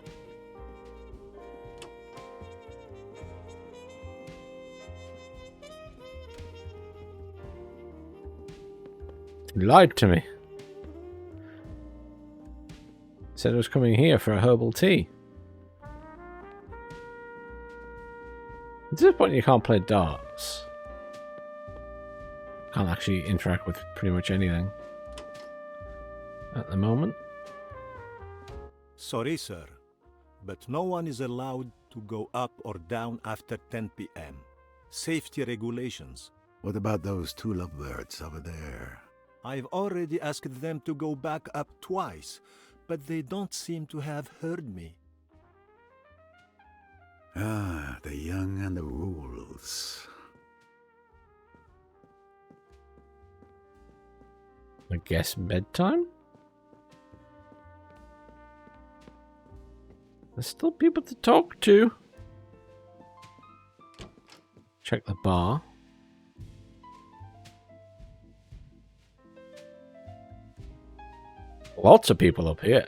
A: He lied to me. Said I was coming here for a herbal tea. At this point, you can't play darts. Can't actually interact with pretty much anything at the moment.
B: Sorry, sir, but no one is allowed to go up or down after 10 p.m. Safety regulations.
C: What about those two lovebirds over there?
B: I've already asked them to go back up twice, but they don't seem to have heard me.
C: Ah, the young and the rules.
A: I guess bedtime? There's still people to talk to. Check the bar. Lots of people up here.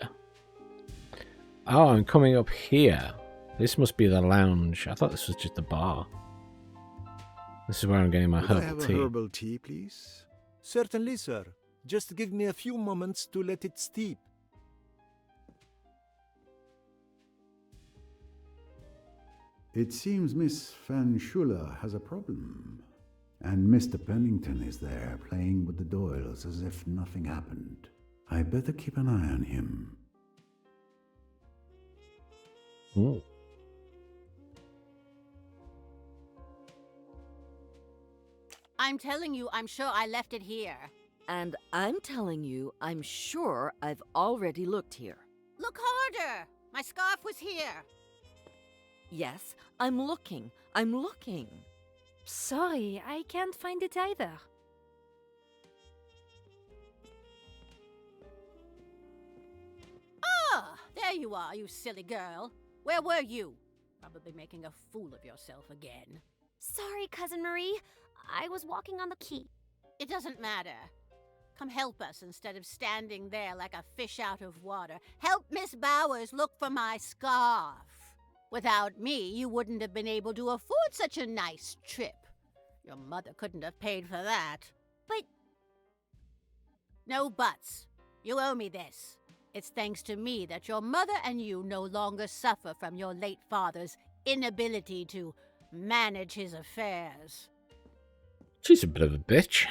A: Oh, I'm coming up here. This must be the lounge. I thought this was just the bar. This is where I'm getting my
C: Could I
A: herbal
C: have
A: tea.
C: a herbal tea, please?
B: Certainly, sir. Just give me a few moments to let it steep.
C: It seems Miss Van Schuler has a problem. And Mr. Pennington is there playing with the Doyles as if nothing happened. I better keep an eye on him.
A: Ooh.
E: I'm telling you, I'm sure I left it here.
M: And I'm telling you, I'm sure I've already looked here.
E: Look harder! My scarf was here.
M: Yes, I'm looking. I'm looking.
K: Sorry, I can't find it either.
E: Ah, there you are, you silly girl. Where were you? Probably making a fool of yourself again.
D: Sorry, Cousin Marie. I was walking on the quay.
E: It doesn't matter. Come help us instead of standing there like a fish out of water. Help Miss Bowers look for my scarf. Without me, you wouldn't have been able to afford such a nice trip. Your mother couldn't have paid for that.
M: But...
E: No buts. You owe me this. It's thanks to me that your mother and you no longer suffer from your late father's inability to manage his affairs.
A: She's a bit of a bitch.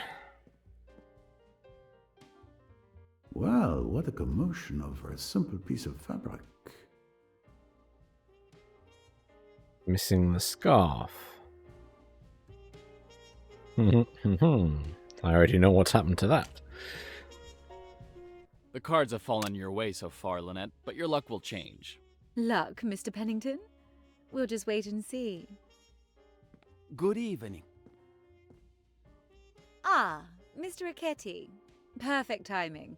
C: Well, what a commotion over a simple piece of fabric.
A: Missing the scarf. I already know what's happened to that.
L: The cards have fallen your way so far, Lynette, but your luck will change.
I: Luck, Mr. Pennington? We'll just wait and see.
F: Good evening.
I: Ah, Mr. Ricchetti. Perfect timing.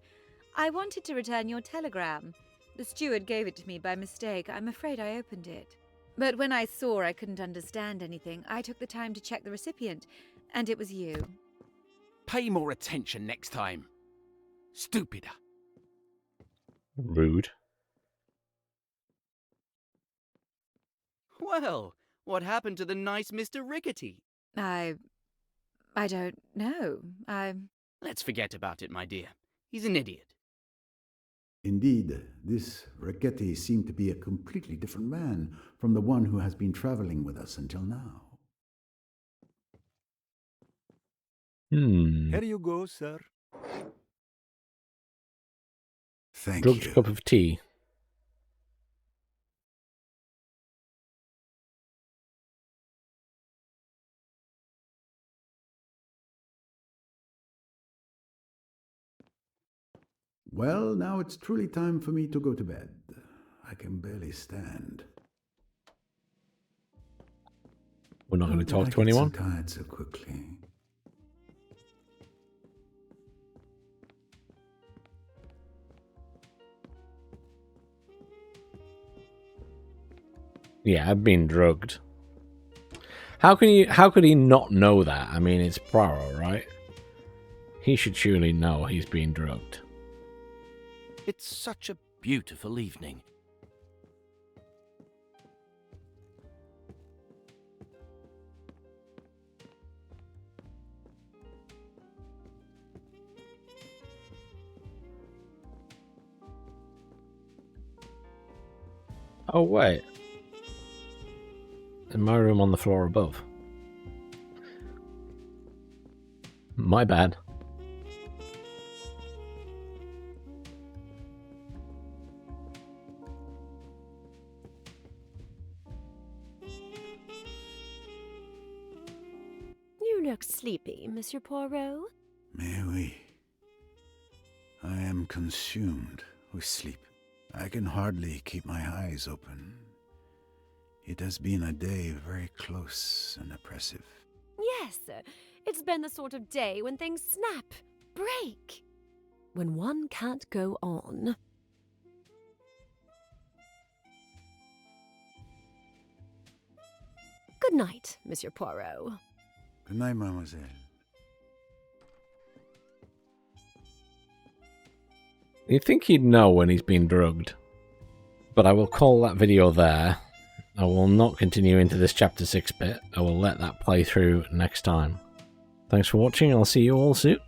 I: I wanted to return your telegram. The steward gave it to me by mistake. I'm afraid I opened it. But when I saw I couldn't understand anything, I took the time to check the recipient, and it was you.
F: Pay more attention next time. Stupider.
A: Rude.
H: Well, what happened to the nice Mr. Rickety?
I: I don't know.
H: Let's forget about it, my dear. He's an idiot.
C: Indeed, this Rickety seemed to be a completely different man from the one who has been traveling with us until now.
B: Here you go, sir.
C: Thank
A: Drugged
C: you.
A: cup of tea.
C: Well, now it's truly time for me to go to bed. I can barely stand.
A: We're not going to talk
C: I
A: to
C: get
A: anyone?
C: so tired so quickly.
A: Yeah, I've been drugged. How could he not know that? I mean, it's Poirot, right? He should surely know he's being drugged.
G: It's such a beautiful evening.
A: Oh, wait. In my room on the floor above. My bad.
D: You look sleepy, Monsieur Poirot.
C: Mais oui. I am consumed with sleep. I can hardly keep my eyes open. It has been a day very close and oppressive.
D: Yes, it's been the sort of day when things snap, break. When one can't go on. Good night, Monsieur Poirot.
C: Good night, mademoiselle.
A: You'd think he'd know when he's been drugged. But I will call that video there. I will not continue into this chapter 6 bit. I will let that play through next time. Thanks for watching. I'll see you all soon.